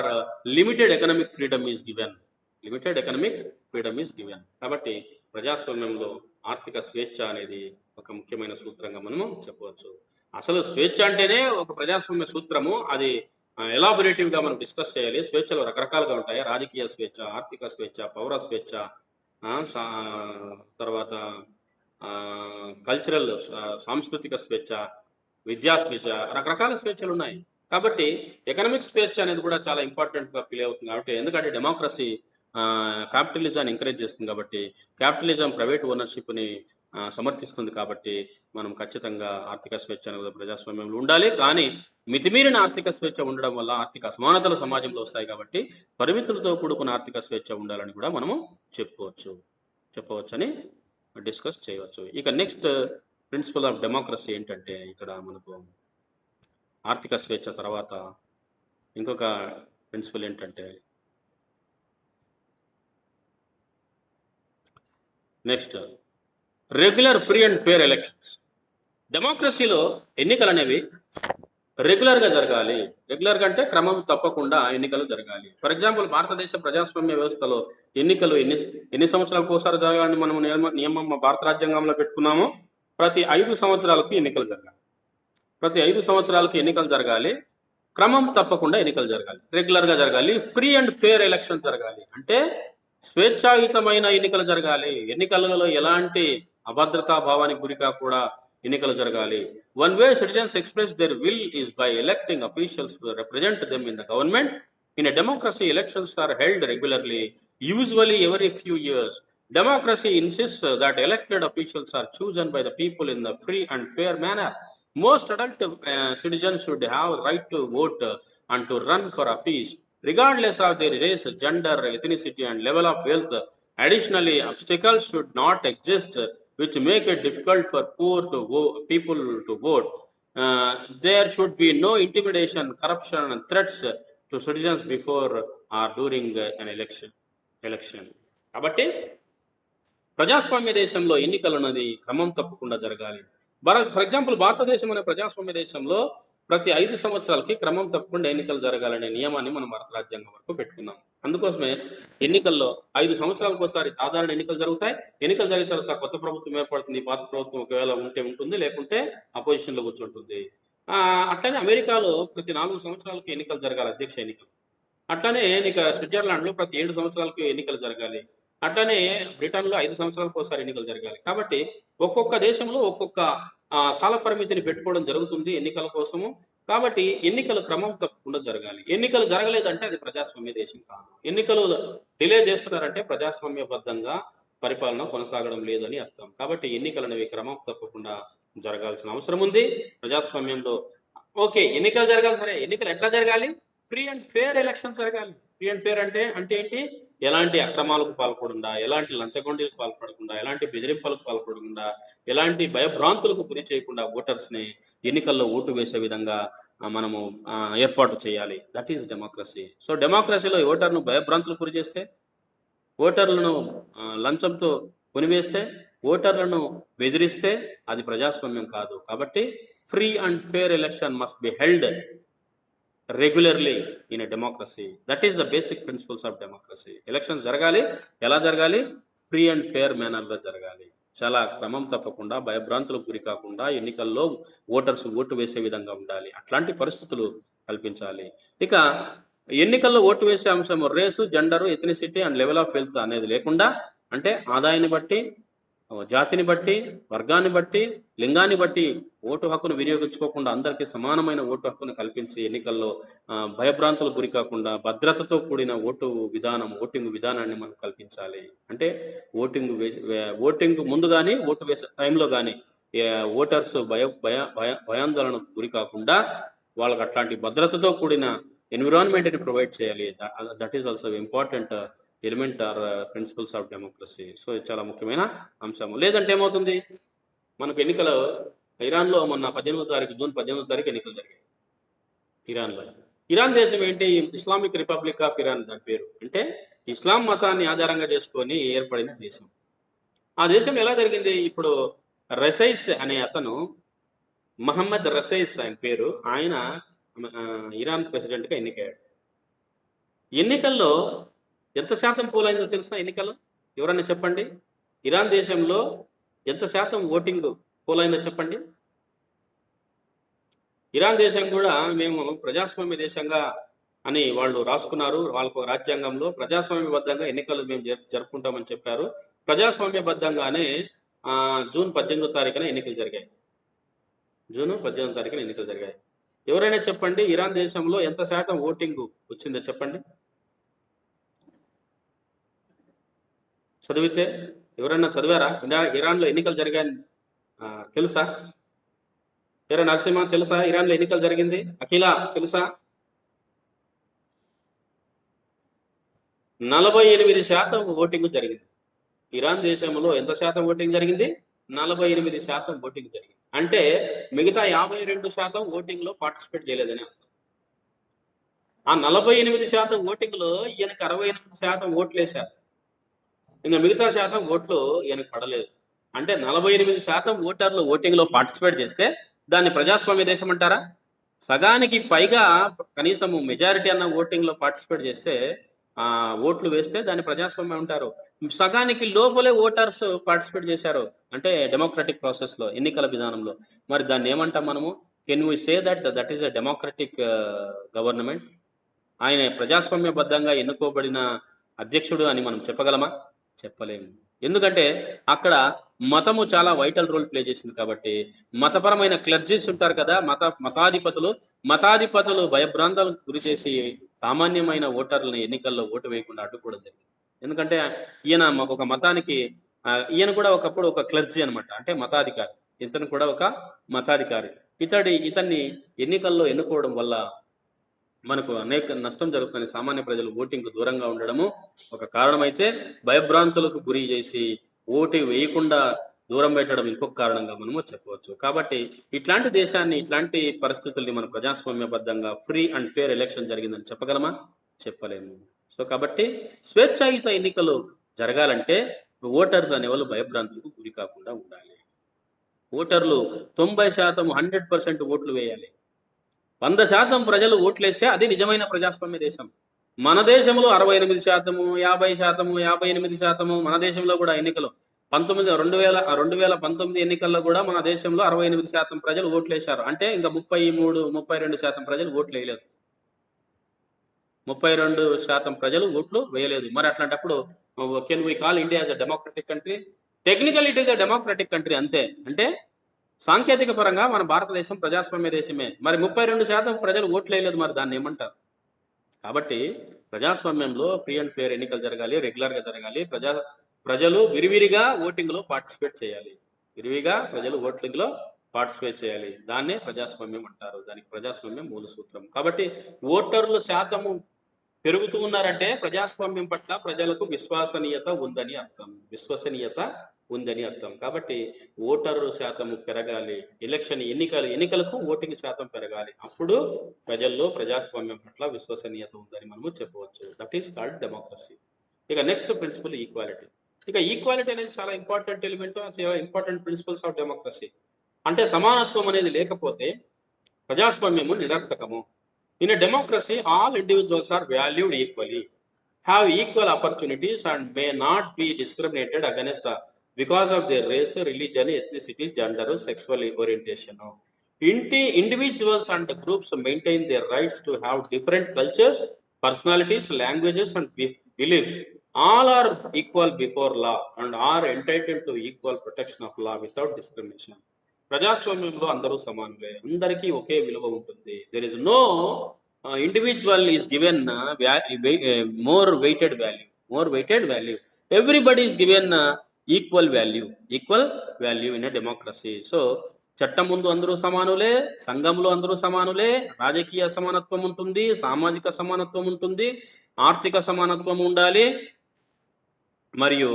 limited economic freedom is given. కాబట్టి ప్రజాస్వామ్యంలో ఆర్థిక స్వేచ్ఛ అనేది ఒక ముఖ్యమైన సూత్రంగా మనము చెప్పవచ్చు. అసలు స్వేచ్ఛ అంటేనే ఒక ప్రజాస్వామ్య సూత్రము. అది ఎలాబొరేటివ్ గా మనం డిస్కస్ చేయాలి. స్వేచ్ఛలు రకరకాలుగా ఉంటాయి. రాజకీయ స్వేచ్ఛ, ఆర్థిక స్వేచ్ఛ, పౌర స్వేచ్ఛ, తర్వాత కల్చరల్ సాంస్కృతిక స్వేచ్ఛ, విద్యా స్వేచ్ఛ, రకరకాల స్వేచ్ఛలు ఉన్నాయి. కాబట్టి ఎకనామిక్ స్వేచ్ఛ అనేది కూడా చాలా ఇంపార్టెంట్ గా ఫీల్ అవుతుంది. కాబట్టి ఎందుకంటే డెమోక్రసీ క్యాపిటలిజాన్ని ఎంకరేజ్ చేస్తుంది. కాబట్టి క్యాపిటలిజం ప్రైవేట్ ఓనర్షిప్ని సమర్థిస్తుంది. కాబట్టి మనం ఖచ్చితంగా ఆర్థిక స్వేచ్ఛ అనేది ప్రజాస్వామ్యంలో ఉండాలి. కానీ మితిమీరిన ఆర్థిక స్వేచ్ఛ ఉండడం వల్ల ఆర్థిక అసమానతలు సమాజంలో వస్తాయి. కాబట్టి పరిమితులతో కూడుకున్న ఆర్థిక స్వేచ్ఛ ఉండాలని కూడా మనము చెప్పవచ్చని డిస్కస్ చేయవచ్చు. ఇక నెక్స్ట్ ప్రిన్సిపల్ ఆఫ్ డెమోక్రసీ ఏంటంటే, ఇక్కడ మనకు ఆర్థిక స్వేచ్ఛ తర్వాత ఇంకొక ప్రిన్సిపల్ ఏంటంటే next, regular free and fair elections. డెమోక్రసీలో ఎన్నికలు అనేవి రెగ్యులర్గా జరగాలి. రెగ్యులర్గా అంటే క్రమం తప్పకుండా ఎన్నికలు జరగాలి. ఫర్ ఎగ్జాంపుల్, భారతదేశ ప్రజాస్వామ్య వ్యవస్థలో ఎన్నికలు ఎన్ని సంవత్సరాలకు ఒకసారి జరగాలని మనం నియమం భారత రాజ్యాంగంలో పెట్టుకున్నామో, ప్రతి 5 సంవత్సరాలకు ఎన్నికలు జరగాలి. ప్రతి 5 సంవత్సరాలకు ఎన్నికలు జరగాలి. క్రమం తప్పకుండా ఎన్నికలు జరగాలి. రెగ్యులర్గా జరగాలి. ఫ్రీ అండ్ ఫేర్ ఎలక్షన్ జరగాలి. అంటే స్వేచ్ఛాయుతమైన ఎన్నికలు జరగాలి. ఎన్నికలలో ఎలాంటి అభద్రతా భావానికి గురి కాకుండా ఎన్నికలు జరగాలి. One way citizens express there will is by electing officials to represent them in the government. In a democracy, elections are held regularly, usually every few years. Democracy insists that elected officials are chosen by the people in the free and fair manner. Most adult citizens should have right to vote and to run for office, regardless of their race, gender, ethnicity, and level of wealth. Additionally, obstacles should not exist which make it difficult for poor people to vote. There should be no intimidation, corruption, and threats to citizens before or during an election. కాబట్టి ప్రజాస్వామ్య దేశంలో ఎన్నికలు అన్నది క్రమం తప్పకుండా జరగాలి. For example, భారతదేశం అనే ప్రజాస్వామ్య దేశంలో ప్రతి 5 సంవత్సరాలకి క్రమం తప్పకుండా ఎన్నికలు జరగాలనే నియమాన్ని మనం భారత రాజ్యాంగం వరకు పెట్టుకున్నాం. అందుకోసమే ఎన్నికల్లో 5 సంవత్సరాలకు ఒకసారి సాధారణ ఎన్నికలు జరుగుతాయి. ఎన్నికలు జరిగిన తర్వాత కొత్త ప్రభుత్వం ఏర్పడుతుంది. పాత ప్రభుత్వం ఒకవేళ ఉంటే ఉంటుంది, లేకుంటే అపోజిషన్లో కూర్చుంటుంది. అట్లనే అమెరికాలో ప్రతి 4 సంవత్సరాలకు ఎన్నికలు జరగాలి, అధ్యక్ష ఎన్నికలు. అట్లనే స్విట్జర్లాండ్లో ప్రతి 7 సంవత్సరాలకు ఎన్నికలు జరగాలి. అట్లనే బ్రిటన్లో 5 సంవత్సరాలకు ఒకసారి ఎన్నికలు జరగాలి. కాబట్టి ఒక్కొక్క దేశంలో ఒక్కొక్క కాల పరిమితిని పెట్టుకోవడం జరుగుతుంది ఎన్నికల కోసము. కాబట్టి ఎన్నికలు క్రమం తప్పకుండా జరగాలి. ఎన్నికలు జరగలేదంటే అది ప్రజాస్వామ్య దేశం కాదు. ఎన్నికలు డిలే చేస్తున్నారంటే ప్రజాస్వామ్యబద్ధంగా పరిపాలన కొనసాగడం లేదని అర్థం. కాబట్టి ఎన్నికలు అనేవి క్రమం తప్పకుండా జరగాల్సిన అవసరం ఉంది ప్రజాస్వామ్యంలో. ఓకే, ఎన్నికలు జరగాలి, సరే. ఎన్నికలు ఎట్లా జరగాలి? ఫ్రీ అండ్ ఫేర్ ఎలక్షన్ జరగాలి. ఫ్రీ అండ్ ఫేర్ అంటే ఏంటి? ఎలాంటి అక్రమాలకు పాల్పడకుండా, ఎలాంటి లంచగొండిలకు పాల్పడకుండా, ఎలాంటి బెదిరింపులకు పాల్పడకుండా, ఎలాంటి భయభ్రాంతులకు గురి చేయకుండా ఓటర్స్ని ఎన్నికల్లో ఓటు వేసే విధంగా మనము ఏర్పాటు చేయాలి. That is democracy. సో డెమోక్రసీలో ఓటర్ను భయభ్రాంతులకు గురి చేస్తే, ఓటర్లను లంచంతో కొనివేస్తే, ఓటర్లను బెదిరిస్తే అది ప్రజాస్వామ్యం కాదు. కాబట్టి free and fair election must be held regularly in a democracy. That is the basic principles of democracy. Election జరగాలి. ఎలా జరగాలి? ఫ్రీ అండ్ ఫేర్ మేనర్లో జరగాలి. చాలా క్రమం తప్పకుండా, భయభ్రాంతులకు గురి కాకుండా ఎన్నికల్లో ఓటర్స్ ఓటు వేసే విధంగా ఉండాలి. అట్లాంటి పరిస్థితులు కల్పించాలి. ఇక ఎన్నికల్లో ఓటు వేసే అంశం race, gender, ethnicity and level of wealth అనేది లేకుండా, అంటే ఆదాయాన్ని బట్టి, జాతిని బట్టి, వర్గాన్ని బట్టి, లింగాన్ని బట్టి ఓటు హక్కును వినియోగించుకోకుండా అందరికీ సమానమైన ఓటు హక్కును కల్పించి ఎన్నికల్లో భయభ్రాంతులకు గురి కాకుండా భద్రతతో కూడిన ఓటింగ్ విధానాన్ని మనం కల్పించాలి. అంటే ఓటింగ్ ముందు కానీ, ఓటు వేసే టైంలో కానీ ఓటర్స్ భయాందోళనకు గురి కాకుండా వాళ్ళకి అట్లాంటి భద్రతతో కూడిన ఎన్విరాన్మెంట్ని ప్రొవైడ్ చేయాలి. That is also important element or principles of democracy. So ఇది చాలా ముఖ్యమైన అంశం. లేదంటే ఏమవుతుంది? మనకు ఎన్నికలు ఇరాన్లో మొన్న జూన్ 18వ తారీఖు ఎన్నికలు జరిగాయి ఇరాన్లో. ఇరాన్ దేశం ఏంటి? ఇస్లామిక్ రిపబ్లిక్ ఆఫ్ ఇరాన్ దాని పేరు. అంటే ఇస్లాం మతాన్ని ఆధారంగా చేసుకొని ఏర్పడిన దేశం. ఆ దేశం ఎలా జరిగింది? ఇప్పుడు రసైస్ అనే అతను, మహమ్మద్ రసైస్ ఆయన పేరు, ఆయన ఇరాన్ ప్రెసిడెంట్గా ఎన్నికయ్యాడు. ఎన్నికల్లో ఎంత శాతం పోలైందో తెలిసిన? ఎన్నికలు ఎవరన్నా చెప్పండి. ఇరాన్ దేశంలో ఎంత శాతం ఓటింగ్ పోలైందో చెప్పండి. ఇరాన్ దేశం కూడా మేము ప్రజాస్వామ్య దేశంగా అని వాళ్ళు రాసుకున్నారు. వాళ్ళకు రాజ్యాంగంలో ప్రజాస్వామ్యబద్ధంగా ఎన్నికలు మేము జరుపుకుంటామని చెప్పారు. ప్రజాస్వామ్యబద్ధంగానే జూన్ 18వ తారీఖున ఎన్నికలు జరిగాయి. జూన్ 18వ తారీఖున ఎన్నికలు జరిగాయి. ఎవరైనా చెప్పండి, ఇరాన్ దేశంలో ఎంత శాతం ఓటింగ్ వచ్చిందో చెప్పండి. చదివితే ఎవరైనా చదివారా? ఇరాన్లో ఎన్నికలు జరిగాయని తెలుసా? నరసింహ తెలుసా? ఇరాన్లో ఎన్నికలు జరిగింది. అఖిల తెలుసా? 48% ఓటింగ్ జరిగింది. ఇరాన్ దేశంలో ఎంత శాతం ఓటింగ్ జరిగింది? 48% ఓటింగ్ జరిగింది. అంటే మిగతా 52% ఓటింగ్ లో పార్టిసిపేట్ చేయలేదని అర్థం. ఆ 48% ఓటింగ్ లో ఈయనకి 68% ఓట్లు వేశారు. ఇంకా మిగతా శాతం ఓట్లు ఈయనకు పడలేదు. అంటే 48% ఓటర్లు ఓటింగ్ లో పార్టిసిపేట్ చేస్తే దాన్ని ప్రజాస్వామ్య దేశం అంటారా? సగానికి పైగా కనీసం మెజారిటీ అన్న ఓటింగ్ లో పార్టిసిపేట్ చేస్తే ఓట్లు వేస్తే దాన్ని ప్రజాస్వామ్యం అంటారు. సగానికి లోపలే ఓటర్స్ పార్టిసిపేట్ చేశారు అంటే డెమోక్రటిక్ ప్రాసెస్ లో, ఎన్నికల విధానంలో. మరి దాన్ని ఏమంటాం మనము? Can we say that is a democratic government? ఆయన ప్రజాస్వామ్యబద్ధంగా ఎన్నుకోబడిన అధ్యక్షుడు అని మనం చెప్పగలమా? చెప్పలేము. ఎందుకంటే అక్కడ మతము చాలా వైటల్ రోల్ ప్లే చేసింది కాబట్టి. మతపరమైన క్లర్జీస్ ఉంటారు కదా, మతాధిపతులు భయభ్రాంతాలకు గురి చేసి సామాన్యమైన ఓటర్లని ఎన్నికల్లో ఓటు వేయకుండా అడ్డుకోవడం జరిగింది. ఎందుకంటే ఈయన ఒక మతానికి ఈయన కూడా ఒకప్పుడు ఒక క్లర్జీ అనమాట, అంటే మతాధికారి. ఇతను కూడా ఒక మతాధికారి. ఇతన్ని ఎన్నికల్లో ఎన్నుకోవడం వల్ల మనకు అనేక నష్టం జరుగుతుంది. సామాన్య ప్రజలు ఓటింగ్కు దూరంగా ఉండడము ఒక కారణమైతే, భయభ్రాంతులకు గురి చేసి ఓటు వేయకుండా దూరం పెట్టడం ఇంకొక కారణంగా మనము చెప్పవచ్చు. కాబట్టి ఇట్లాంటి దేశాన్ని, ఇట్లాంటి పరిస్థితుల్ని మన ప్రజాస్వామ్యబద్ధంగా ఫ్రీ అండ్ ఫేర్ ఎలక్షన్ జరిగిందని చెప్పగలమా? చెప్పలేము. సో కాబట్టి స్వేచ్ఛాయుత ఎన్నికలు జరగాలంటే ఓటర్లు అనేవాళ్ళు భయభ్రాంతులకు గురి కాకుండా ఉండాలి. ఓటర్లు 90% 100% ఓట్లు వేయాలి. 100% ప్రజలు ఓట్లేస్తే అది నిజమైన ప్రజాస్వామ్య దేశం. మన దేశంలో 68%, 50%, 58% మన దేశంలో కూడా ఎన్నికలు 2019 ఎన్నికల్లో కూడా మన దేశంలో 68% ప్రజలు ఓట్లేశారు. అంటే ఇంకా 32% ప్రజలు ఓట్లు వేయలేదు. 32% ప్రజలు ఓట్లు వేయలేదు. మరి అట్లాంటప్పుడు can we call India as a democratic country? Technical it is a democratic country అంతే. అంటే సాంకేతిక పరంగా మన భారతదేశం ప్రజాస్వామ్య దేశమే. మరి 32% ప్రజలు ఓట్లేయలేదు, మరి దాన్ని ఏమంటారు? కాబట్టి ప్రజాస్వామ్యంలో ఫ్రీ అండ్ ఫేర్ ఎన్నికలు జరగాలి, రెగ్యులర్ గా జరగాలి. ప్రజలు విరివిరిగా ఓటింగ్ లో పార్టిసిపేట్ చేయాలి. విరివిగా ప్రజలు ఓటింగ్ లో పార్టిసిపేట్ చేయాలి. దాన్నే ప్రజాస్వామ్యం అంటారు. దానికి ప్రజాస్వామ్యం మూల సూత్రం. కాబట్టి ఓటర్ల శాతము పెరుగుతూ ఉన్నారంటే ప్రజాస్వామ్యం పట్ల ప్రజలకు విశ్వసనీయత ఉందని అర్థం. కాబట్టి ఓటరు శాతము పెరగాలి. ఎన్నికలకు ఓటింగ్ శాతం పెరగాలి. అప్పుడు ప్రజల్లో ప్రజాస్వామ్యం పట్ల విశ్వసనీయత ఉందని మనము చెప్పవచ్చు. That is called democracy. ఇక నెక్స్ట్ ప్రిన్సిపల్ ఈక్వాలిటీ. ఇక ఈక్వాలిటీ అనేది చాలా ఇంపార్టెంట్ ఎలిమెంట్, చాలా ఇంపార్టెంట్ ప్రిన్సిపల్స్ ఆఫ్ డెమోక్రసీ. అంటే సమానత్వం అనేది లేకపోతే ప్రజాస్వామ్యము నిరర్థకము. In a democracy, all individuals are valued equally, have equal opportunities, and may not be discriminated against because of their race, religion, ethnicity, gender, sexual orientation. Individuals and groups maintain their rights to have different cultures, personalities, languages, and beliefs. All are equal before law and are entitled to equal protection of law without discrimination. ప్రజాస్వామ్యంలో అందరూ సమానులే, అందరికీ ఒకే విలువ ఉంటుంది. There is no individual is given more weighted value. Everybody is given equal value in a democracy. So చట్టం ముందు అందరూ సమానులే, సంఘంలో అందరూ సమానులే, రాజకీయ సమానత్వం ఉంటుంది, సామాజిక సమానత్వం ఉంటుంది, ఆర్థిక సమానత్వం ఉండాలి, మరియు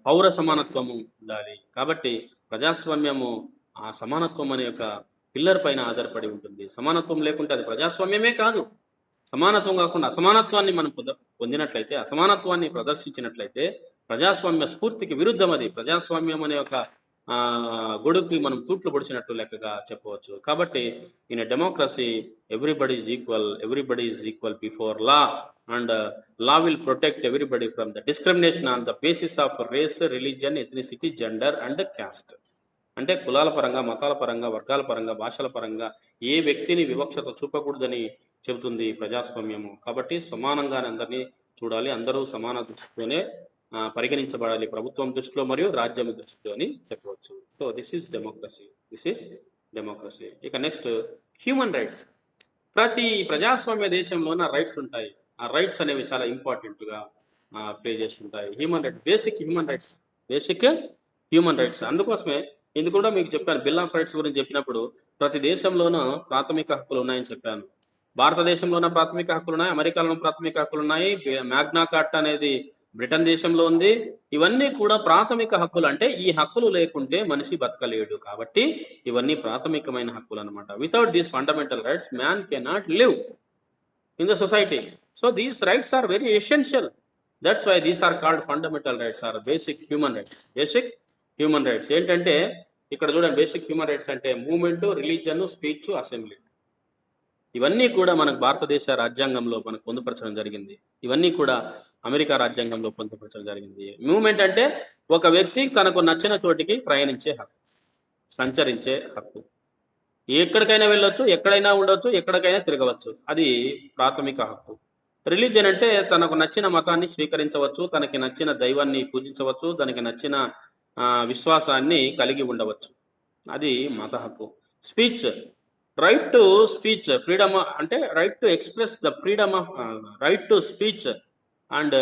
పౌర సమానత్వము ఉండాలి. కాబట్టి ప్రజాస్వామ్యము ఆ సమానత్వం అనే యొక్క పిల్లర్ పైన ఆధారపడి ఉంటుంది. సమానత్వం లేకుంటే అది ప్రజాస్వామ్యమే కాదు. సమానత్వం కాకుండా అసమానత్వాన్ని మనం పొందినట్లయితే, అసమానత్వాన్ని ప్రదర్శించినట్లయితే ప్రజాస్వామ్య స్ఫూర్తికి విరుద్ధం అది. ప్రజాస్వామ్యం అనే ఒక గొడుగుకి మనం తూట్లు పొడిచినట్లు లెక్కగా చెప్పవచ్చు. కాబట్టి in a democracy everybody is equal before law, and law will protect everybody from the discrimination on the basis of race, religion, ethnicity, gender and caste. అంటే కులాల పరంగా, మతాల పరంగా, వర్గాల పరంగా, భాషల పరంగా ఏ వ్యక్తిని వివక్షత చూపకూడదని చెబుతుంది ప్రజాస్వామ్యము. కాబట్టి సమానంగానే అందరినీ చూడాలి, అందరూ సమాన దృష్టితోనే పరిగణించబడాలి, ప్రభుత్వం దృష్టిలో మరియు రాజ్యం దృష్టిలో అని చెప్పవచ్చు. So this is democracy. ఇక నెక్స్ట్ హ్యూమన్ రైట్స్. ప్రతి ప్రజాస్వామ్య దేశంలోన రైట్స్ ఉంటాయి. ఆ రైట్స్ అనేవి చాలా ఇంపార్టెంట్ గా ప్లే చేస్తుంటాయి. Basic human rights. అందుకోసమే ఇది కూడా మీకు చెప్పాను, బిల్ ఆఫ్ రైట్స్ గురించి చెప్పినప్పుడు ప్రతి దేశంలోనూ ప్రాథమిక హక్కులు ఉన్నాయని చెప్పాను. భారతదేశంలోన ప్రాథమిక హక్కులు ఉన్నాయి, అమెరికాలోనూ ప్రాథమిక హక్కులు ఉన్నాయి, మ్యాగ్నా కార్టా అనేది బ్రిటన్ దేశంలో ఉంది. ఇవన్నీ కూడా ప్రాథమిక హక్కులు. అంటే ఈ హక్కులు లేకుంటే మనిషి బతకలేడు. కాబట్టి ఇవన్నీ ప్రాథమికమైన హక్కులు అనమాట. Without these fundamental rights man cannot live in the society. So these rights are very essential. That's why these are called fundamental rights or basic human rights. Basic human rights ఏంటంటే ఇక్కడ చూడండి, బేసిక్ హ్యూమన్ రైట్స్ అంటే movement, religion, speech, assembly. ఇవన్నీ కూడా మనకు భారతదేశ రాజ్యాంగంలో మనకు పొందుపరచడం జరిగింది. ఇవన్నీ కూడా అమెరికా రాజ్యాంగంలో పొందుపరచడం జరిగింది. మూవ్మెంట్ అంటే ఒక వ్యక్తి తనకు నచ్చిన చోటికి ప్రయాణించే హక్కు, సంచరించే హక్కు. ఎక్కడికైనా వెళ్ళొచ్చు, ఎక్కడైనా ఉండొచ్చు, ఎక్కడికైనా తిరగవచ్చు. అది ప్రాథమిక హక్కు. రిలీజియన్ అంటే తనకు నచ్చిన మతాన్ని స్వీకరించవచ్చు, తనకి నచ్చిన దైవాన్ని పూజించవచ్చు, తనకి నచ్చిన విశ్వాసాన్ని కలిగి ఉండవచ్చు. అది మత హక్కు. Speech, right to speech, freedom అంటే right to express the freedom of right to speech and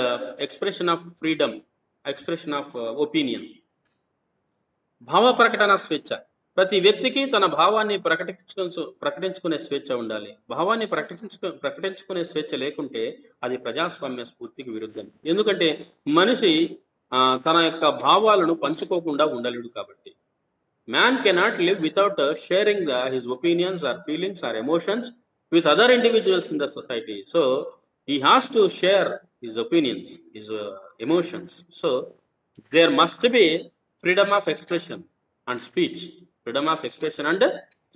expression of freedom, expression of opinion. భావ ప్రకటన స్వేచ్ఛ, ప్రతి వ్యక్తికి తన భావాన్ని ప్రకటించుకునే స్వేచ్ఛ ఉండాలి. భావాన్ని ప్రకటించుకునే స్వేచ్ఛ లేకుంటే అది ప్రజాస్వామ్య స్ఫూర్తికి విరుద్ధం. ఎందుకంటే మనిషి తన యొక్క భావాలను పంచుకోకుండా ఉండలేడు కాబట్టి. Man cannot live without sharing his opinions or feelings or emotions with other individuals in the society. So he has to share his opinions, his emotions. So there must be freedom of expression and speech. Freedom of expression and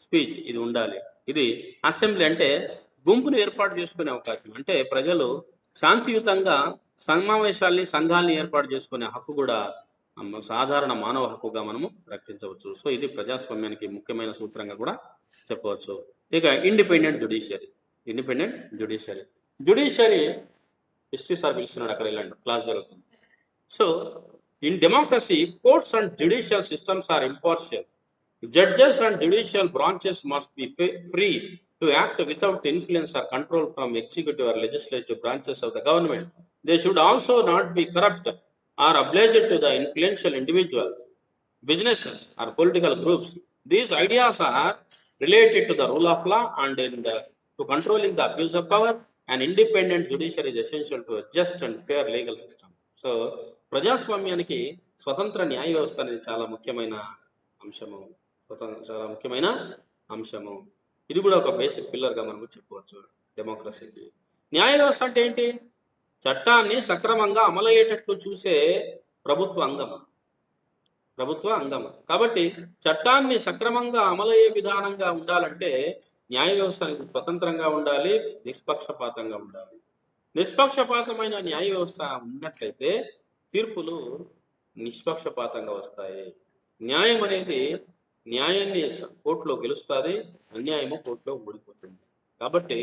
speech ఇది ఉండాలి. ఇది assembly అంటే గుంపును ఏర్పాటు చేసుకునే అవకాశం. అంటే ప్రజలు శాంతియుతంగా సంఘాల్ని ఏర్పాటు చేసుకునే హక్కు కూడా సాధారణ మానవ హక్కుగా మనము ప్రకటించవచ్చు. సో ఇది ప్రజాస్వామ్యానికి ముఖ్యమైన సూత్రంగా కూడా చెప్పవచ్చు. ఇక independent judiciary. Judiciary history sir పిలుస్తున్నాడు, అక్కడ వెళ్ళండి, క్లాస్ జరుగుతుంది. So in democracy courts and judicial systems are impartial. Judges and judicial branches must be free to act without influence or control from executive or legislative branches of the government. They should also not be corrupt or obliged to the influential individuals, businesses or political groups. These ideas are related to the rule of law and to controlling the abuse of power. An independent judiciary is essential to a just and fair legal system. So ప్రజాస్వామ్యానికి స్వతంత్ర న్యాయ వ్యవస్థ అనేది చాలా ముఖ్యమైన అంశము. ఇది కూడా ఒక బేసిక్ పిల్లర్గా మనం చెప్పవచ్చు డెమోక్రసీకి. న్యాయ వ్యవస్థ అంటే ఏంటి? చట్టాన్ని సక్రమంగా అమలయ్యేటట్లు చూసే ప్రభుత్వ అంగం. కాబట్టి చట్టాన్ని సక్రమంగా అమలయ్యే విధానంగా ఉండాలంటే న్యాయ వ్యవస్థ స్వతంత్రంగా ఉండాలి, నిష్పక్షపాతంగా ఉండాలి. నిష్పక్షపాతమైన న్యాయ వ్యవస్థ ఉన్నట్లయితే తీర్పులు నిష్పక్షపాతంగా వస్తాయి. న్యాయం అనేది న్యాయాన్ని కోర్టులో గెలుస్తుంది, అన్యాయము కోర్టులో ఓడిపోతుంది. కాబట్టి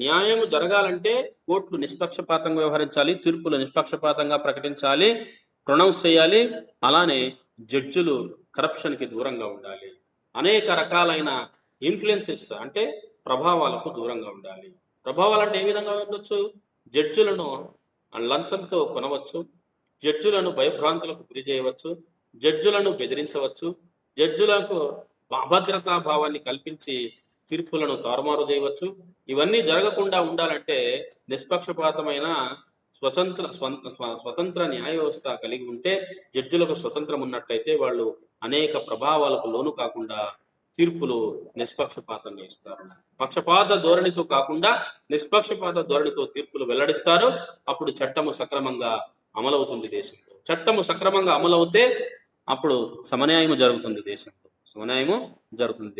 న్యాయం జరగాలంటే కోర్టులు నిష్పక్షపాతంగా వ్యవహరించాలి, తీర్పులు నిష్పక్షపాతంగా ప్రకటించాలి, ప్రొనౌన్స్ చేయాలి. అలానే జడ్జిలు కరప్షన్కి దూరంగా ఉండాలి. అనేక రకాలైన ఇన్ఫ్లుయెన్సెస్ అంటే ప్రభావాలకు దూరంగా ఉండాలి. ప్రభావాలు అంటే ఏ విధంగా ఉండొచ్చు? జడ్జిలను లంచంతో కొనవచ్చు, జడ్జిలను భయభ్రాంతులకు గురి చేయవచ్చు, జడ్జిలను బెదిరించవచ్చు, జడ్జిలకు అభద్రతా భావాన్ని కల్పించి తీర్పులను తారుమారు చేయవచ్చు. ఇవన్నీ జరగకుండా ఉండాలంటే నిష్పక్షపాతమైన స్వతంత్ర న్యాయ వ్యవస్థ కలిగి ఉంటే, జడ్జిలకు స్వతంత్రం ఉన్నట్లయితే వాళ్ళు అనేక ప్రభావాలకు లోను కాకుండా తీర్పులు నిష్పక్షపాతంగా ఇస్తారు. పక్షపాత ధోరణితో కాకుండా నిష్పక్షపాత ధోరణితో తీర్పులు వెల్లడిస్తారు. అప్పుడు చట్టము సక్రమంగా అమలవుతుంది దేశంలో. చట్టము సక్రమంగా అమలవుతే అప్పుడు సమన్యాయము జరుగుతుంది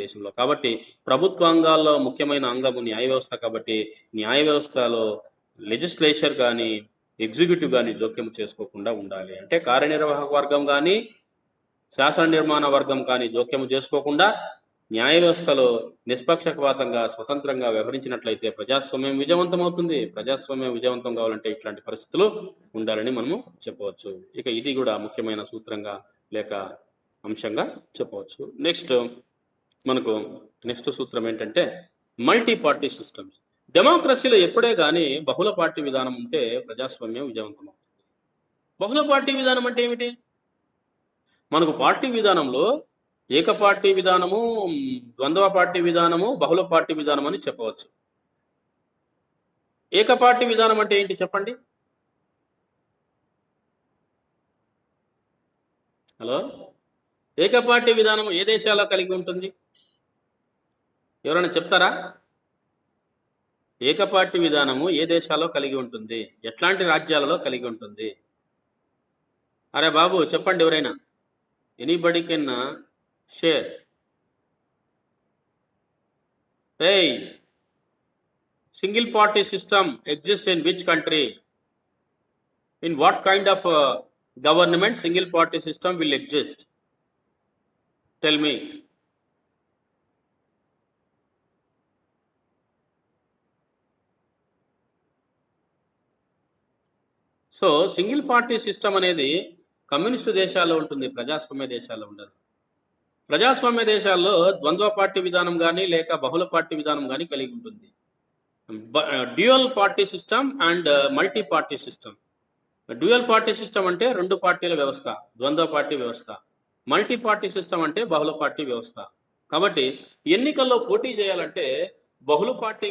దేశంలో. కాబట్టి ప్రభుత్వాంగాల్లో ముఖ్యమైన అంగము న్యాయ వ్యవస్థ. కాబట్టి న్యాయ వ్యవస్థలో లెజిస్లేచర్ కానీ ఎగ్జిక్యూటివ్ కానీ జోక్యం చేసుకోకుండా ఉండాలి. అంటే కార్యనిర్వాహక వర్గం కానీ శాసన నిర్మాణ వర్గం కానీ జోక్యం చేసుకోకుండా న్యాయ వ్యవస్థలో నిష్పక్షపాతంగా స్వతంత్రంగా వ్యవహరించినట్లయితే ప్రజాస్వామ్యం విజయవంతమవుతుంది. ప్రజాస్వామ్యం విజయవంతం కావాలంటే ఇట్లాంటి పరిస్థితులు ఉండాలని మనము చెప్పవచ్చు. ఇక ఇది కూడా ముఖ్యమైన సూత్రంగా లేక అంశంగా చెప్పవచ్చు. నెక్స్ట్ సూత్రం ఏంటంటే మల్టీ పార్టీ సిస్టమ్స్. డెమోక్రసీలో ఎప్పుడే కానీ బహుళ పార్టీ విధానం ఉంటే ప్రజాస్వామ్యం విజయవంతం అవుతుంది. బహుళ పార్టీ విధానం అంటే ఏమిటి? మనకు పార్టీ విధానంలో ఏక పార్టీ విధానము, ద్వంద్వ పార్టీ విధానము, బహుళ పార్టీ విధానం అని చెప్పవచ్చు. ఏక పార్టీ విధానం అంటే ఏంటి చెప్పండి? హలో, ఏక పార్టీ విధానం ఏ దేశాల్లో కలిగి ఉంటుంది? ఎవరైనా చెప్తారా? ఏకపార్టీ విధానము ఏ దేశాల్లో కలిగి ఉంటుంది, ఎట్లాంటి రాజ్యాలలో కలిగి ఉంటుంది? అరే బాబు చెప్పండి ఎవరైనా. Anybody can share. రేయ్, single party system exist in which country? In what kind of government single party system will exist? Tell me. So single party system అనేది కమ్యూనిస్టు దేశాల్లో ఉంటుంది, ప్రజాస్వామ్య దేశాల్లో ఉండదు. ప్రజాస్వామ్య దేశాల్లో ద్వంద్వ పార్టీ విధానం కానీ లేక బహుళ పార్టీ విధానం కానీ కలిగి ఉంటుంది. Dual party system and multi party system. Dual party system అంటే రెండు పార్టీల వ్యవస్థ, ద్వంద్వ పార్టీ వ్యవస్థ. మల్టీ పార్టీ సిస్టమ్ అంటే బహుళ పార్టీ వ్యవస్థ. కాబట్టి ఎన్నికల్లో పోటీ చేయాలంటే బహుళ పార్టీ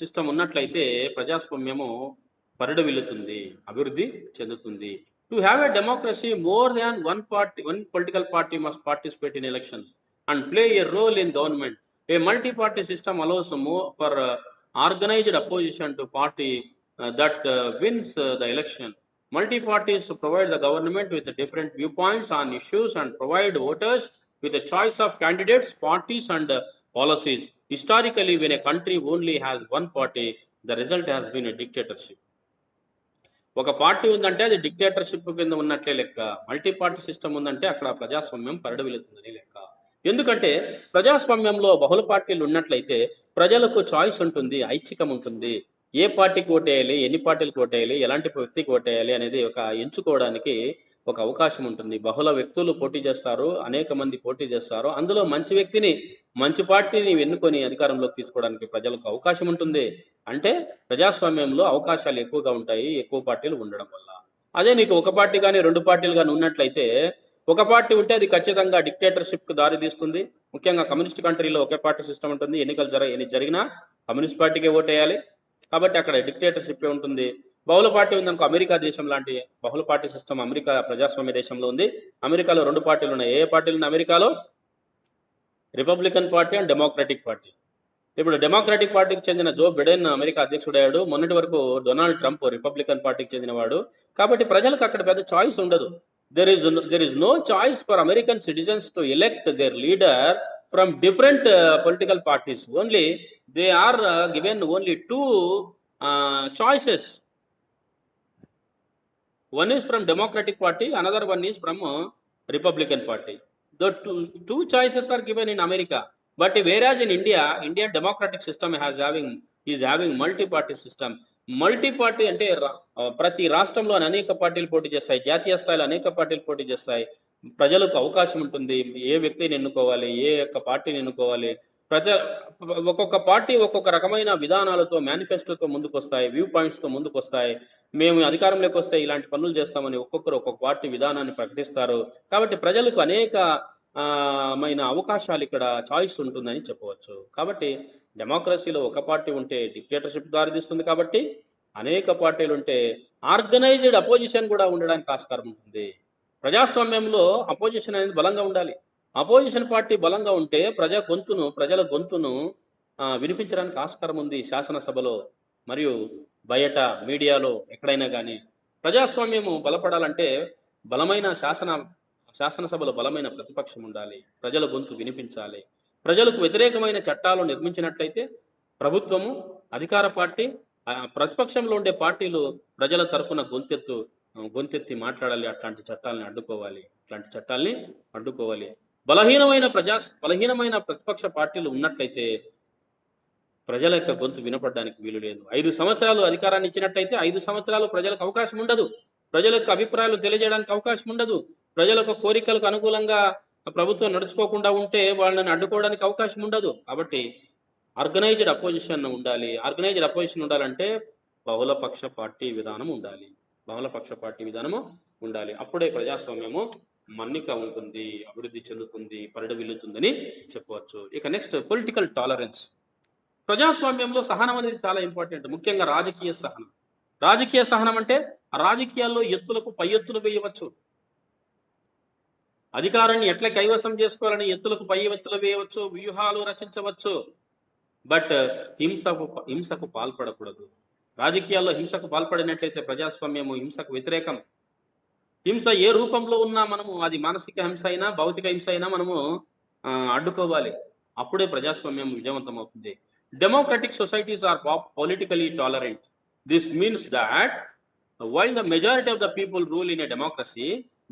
సిస్టమ్ ఉన్నట్లయితే ప్రజాస్వామ్యము పరిడవిల్లుతుంది, అభివృద్ధి చెందుతుంది. To have a democracy more than one political party must participate in elections and play a role in government. A multi party system allows more for organized opposition to party that wins the election. Multi parties provide the government with different viewpoints on issues and provide voters with a choice of candidates, parties and policies. Historically, when a country only has one party, the result has been a dictatorship. ఒక party ఉందంటే అది dictatorship కింద ఉన్నట్లే లెక్క. Multi party system ఉందంటే అక్కడ ప్రజాస్వామ్యం పరిడవిల్లుతుందని లెక్క. ఎందుకంటే ప్రజాస్వామ్యంలో బహుళ పార్టీలు ఉన్నట్లయితే ప్రజలకు చాయిస్ ఉంటుంది, ఐచ్ఛికం ఉంటుంది. ఏ పార్టీకి ఓటేయాలి, ఎన్ని పార్టీలకు ఓటేయాలి, ఎలాంటి వ్యక్తికి ఓటేయాలి అనేది ఒక ఎంచుకోవడానికి ఒక అవకాశం ఉంటుంది. బహుళ వ్యక్తులు పోటీ చేస్తారు, అనేక మంది పోటీ చేస్తారు. అందులో మంచి వ్యక్తిని, మంచి పార్టీని ఎన్నుకొని అధికారంలోకి తీసుకోవడానికి ప్రజలకు అవకాశం ఉంటుంది. అంటే ప్రజాస్వామ్యంలో అవకాశాలు ఎక్కువగా ఉంటాయి, ఎక్కువ పార్టీలు ఉండడం వల్ల. అదే నీకు ఒక పార్టీ కానీ రెండు పార్టీలు కానీ ఉన్నట్లయితే, ఒక పార్టీ ఉంటే అది ఖచ్చితంగా డిక్టేటర్షిప్కు దారితీస్తుంది. ముఖ్యంగా కమ్యూనిస్ట్ కంట్రీలో ఒకే పార్టీ సిస్టమ్ ఉంటుంది. ఎన్ని జరిగినా కమ్యూనిస్ట్ పార్టీకే ఓటేయాలి. కాబట్టి అక్కడ డిక్టేటర్షిప్ ఉంటుంది. బహుళ పార్టీ ఉందనుకో, అమెరికా దేశం లాంటి బహుళ పార్టీ సిస్టమ్ అమెరికా ప్రజాస్వామ్య దేశంలో ఉంది. అమెరికాలో రెండు పార్టీలు ఉన్నాయి. ఏ పార్టీలు ఉన్నాయి అమెరికాలో? Republican party and democratic party. ఇప్పుడు డెమోక్రాటిక్ పార్టీకి చెందిన జో బిడెన్ అమెరికా అధ్యక్షుడయ్యాడు. మొన్నటి వరకు డొనాల్డ్ ట్రంప్ రిపబ్లికన్ పార్టీకి చెందినవాడు. కాబట్టి ప్రజలకు అక్కడ పెద్ద చాయిస్ ఉండదు. There is no choice for American citizens to elect their leader from different political parties. Only they are given only two choices. One is from Democratic Party, another one is from Republican Party. The two choices are given in America. But whereas in India democratic system is having multi-party system. Multi-party అంటే ప్రతి రాష్ట్రంలో అనేక పార్టీలు పోటీ చేస్తాయి, జాతీయ స్థాయిలో అనేక పార్టీలు పోటీ చేస్తాయి. ప్రజలకు అవకాశం ఉంటుంది, ఏ వ్యక్తిని ఎన్నుకోవాలి, ఏ యొక్క పార్టీని ఎన్నుకోవాలి. ఒక్కొక్క పార్టీ ఒక్కొక్క రకమైన విధానాలతో, మేనిఫెస్టోతో ముందుకు వస్తాయి, వ్యూ పాయింట్స్తో ముందుకు వస్తాయి. మేము అధికారంలోకి వస్తే ఇలాంటి పనులు చేస్తామని ఒక్కొక్కరు ఒక్కొక్క పార్టీ విధానాన్ని ప్రకటిస్తారు. కాబట్టి ప్రజలకు అనేక అవకాశాలు, ఇక్కడ చాయిస్ ఉంటుందని చెప్పవచ్చు. కాబట్టి డెమోక్రసీలో ఒక పార్టీ ఉంటే డిక్టేటర్షిప్ దారితీస్తుంది. కాబట్టి అనేక పార్టీలు ఉంటే ఆర్గనైజ్డ్ అపోజిషన్ కూడా ఉండడానికి ఆస్కారం ఉంటుంది. ప్రజాస్వామ్యంలో అపోజిషన్ అనేది బలంగా ఉండాలి. అపోజిషన్ పార్టీ బలంగా ఉంటే ప్రజల గొంతును వినిపించడానికి ఆస్కారం ఉంది శాసనసభలో మరియు బయట మీడియాలో ఎక్కడైనా కానీ. ప్రజాస్వామ్యము బలపడాలంటే బలమైన శాసనసభలో బలమైన ప్రతిపక్షం ఉండాలి, ప్రజల గొంతు వినిపించాలి. ప్రజలకు వ్యతిరేకమైన చట్టాలు నిర్మించినట్లయితే ప్రభుత్వము, అధికార పార్టీ, ప్రతిపక్షంలో ఉండే పార్టీలు ప్రజల తరపున గొంతెత్తి మాట్లాడాలి. అట్లాంటి చట్టాల్ని అడ్డుకోవాలి. బలహీనమైన ప్రతిపక్ష పార్టీలు ఉన్నట్లయితే ప్రజల యొక్క గొంతు వినపడడానికి వీలు లేదు. 5 సంవత్సరాలు అధికారాన్ని ఇచ్చినట్లయితే 5 సంవత్సరాలు ప్రజలకు అవకాశం ఉండదు, ప్రజల యొక్క అభిప్రాయాలు తెలియజేయడానికి అవకాశం ఉండదు. ప్రజల యొక్క కోరికలకు అనుకూలంగా ప్రభుత్వం నడుచుకోకుండా ఉంటే వాళ్ళని అడ్డుకోవడానికి అవకాశం ఉండదు. కాబట్టి ఆర్గనైజ్డ్ అపోజిషన్ ఉండాలి. ఆర్గనైజ్డ్ అపోజిషన్ ఉండాలంటే బహుళపక్ష పార్టీ విధానం ఉండాలి. అప్పుడే ప్రజాస్వామ్యము మన్నిక ఉంటుంది, అభివృద్ధి చెందుతుంది, పరిడవిల్లుతుందని చెప్పవచ్చు. ఇక నెక్స్ట్ పొలిటికల్ టాలరెన్స్. ప్రజాస్వామ్యంలో సహనం అనేది చాలా ఇంపార్టెంట్. ముఖ్యంగా రాజకీయ సహనం అంటే రాజకీయాల్లో ఎత్తులకు పై ఎత్తులు వేయవచ్చు. అధికారాన్ని ఎట్లా కైవసం చేసుకోవాలని ఎత్తులకు పై ఎత్తులు వేయవచ్చు, వ్యూహాలు రచించవచ్చు. బట్ హింసకు పాల్పడకూడదు. రాజకీయాల్లో హింసకు పాల్పడినట్లయితే ప్రజాస్వామ్యము హింసకు వ్యతిరేకం. హింస ఏ రూపంలో ఉన్నా మనము అది మానసిక హింస అయినా, భౌతిక హింస అయినా మనము అడ్డుకోవాలి. అప్పుడే ప్రజాస్వామ్యం విజయవంతమవుతుంది. Democratic societies are politically tolerant. This means that while the majority of the people rule in a democracy,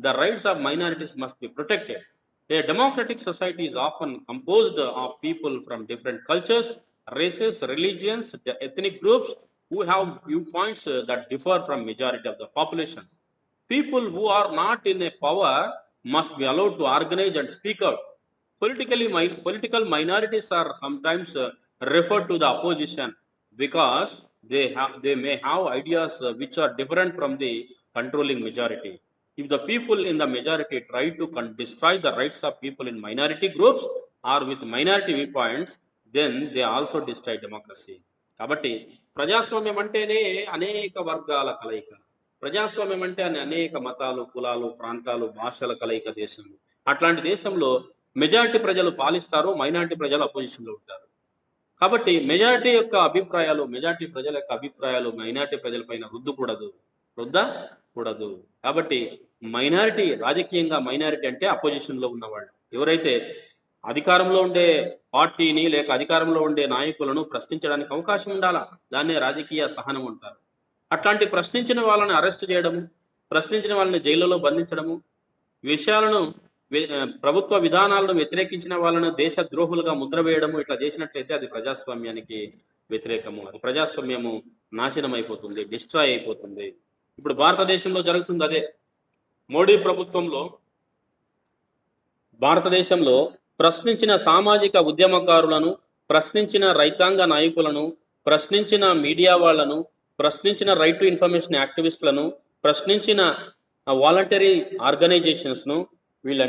the rights of minorities must be protected. A democratic society is often composed of people from different cultures, races, religions, ethnic groups who have viewpoints that differ from majority of the population. People who are not in a power must be allowed to organize and speak out. Political minorities are sometimes referred to the opposition because they may have ideas which are different from the controlling majority. If the people in the majority try to destroy the rights of people in minority groups or with minority viewpoints, then they also destroy democracy. కాబట్టి ప్రజాస్వామ్యం అంటేనే అనేక వర్గాల కలయిక. ప్రజాస్వామ్యం అంటే అనేక మతాలు, కులాలు, ప్రాంతాలు, భాషల కలయిక దేశం. అట్లాంటి దేశంలో మెజారిటీ ప్రజలు పాలిస్తారు, మైనారిటీ ప్రజలు అపోజిషన్లో ఉంటారు. కాబట్టి మెజారిటీ ప్రజల యొక్క అభిప్రాయాలు మైనారిటీ ప్రజలపైన రుద్దకూడదు. కాబట్టి రాజకీయంగా మైనారిటీ అంటే అపోజిషన్లో ఉన్నవాళ్ళు. ఎవరైతే అధికారంలో ఉండే పార్టీని లేక అధికారంలో ఉండే నాయకులను ప్రశ్నించడానికి అవకాశం ఉండాలా. దాన్నే రాజకీయ సహనం అంటారు. అట్లాంటి ప్రశ్నించిన వాళ్ళని అరెస్ట్ చేయడము, ప్రశ్నించిన వాళ్ళని జైళ్ళలో బంధించడము, ప్రభుత్వ విధానాలను వ్యతిరేకించిన వాళ్ళను దేశ ద్రోహులుగా ముద్ర వేయడము, ఇట్లా చేసినట్లయితే అది ప్రజాస్వామ్యానికి వ్యతిరేకము. అది ప్రజాస్వామ్యము నాశనం అయిపోతుంది, డిస్ట్రాయ్ అయిపోతుంది. ఇప్పుడు భారతదేశంలో జరుగుతుంది అదే. మోడీ ప్రభుత్వంలో భారతదేశంలో ప్రశ్నించిన సామాజిక ఉద్యమకారులను, ప్రశ్నించిన రైతాంగ నాయకులను, ప్రశ్నించిన మీడియా వాళ్లను, ప్రశ్నించిన రైట్ టు ఇన్ఫర్మేషన్ యాక్టివిస్టులను, ప్రశ్నించిన వాలంటరీ ఆర్గనైజేషన్స్ను వీళ్ళ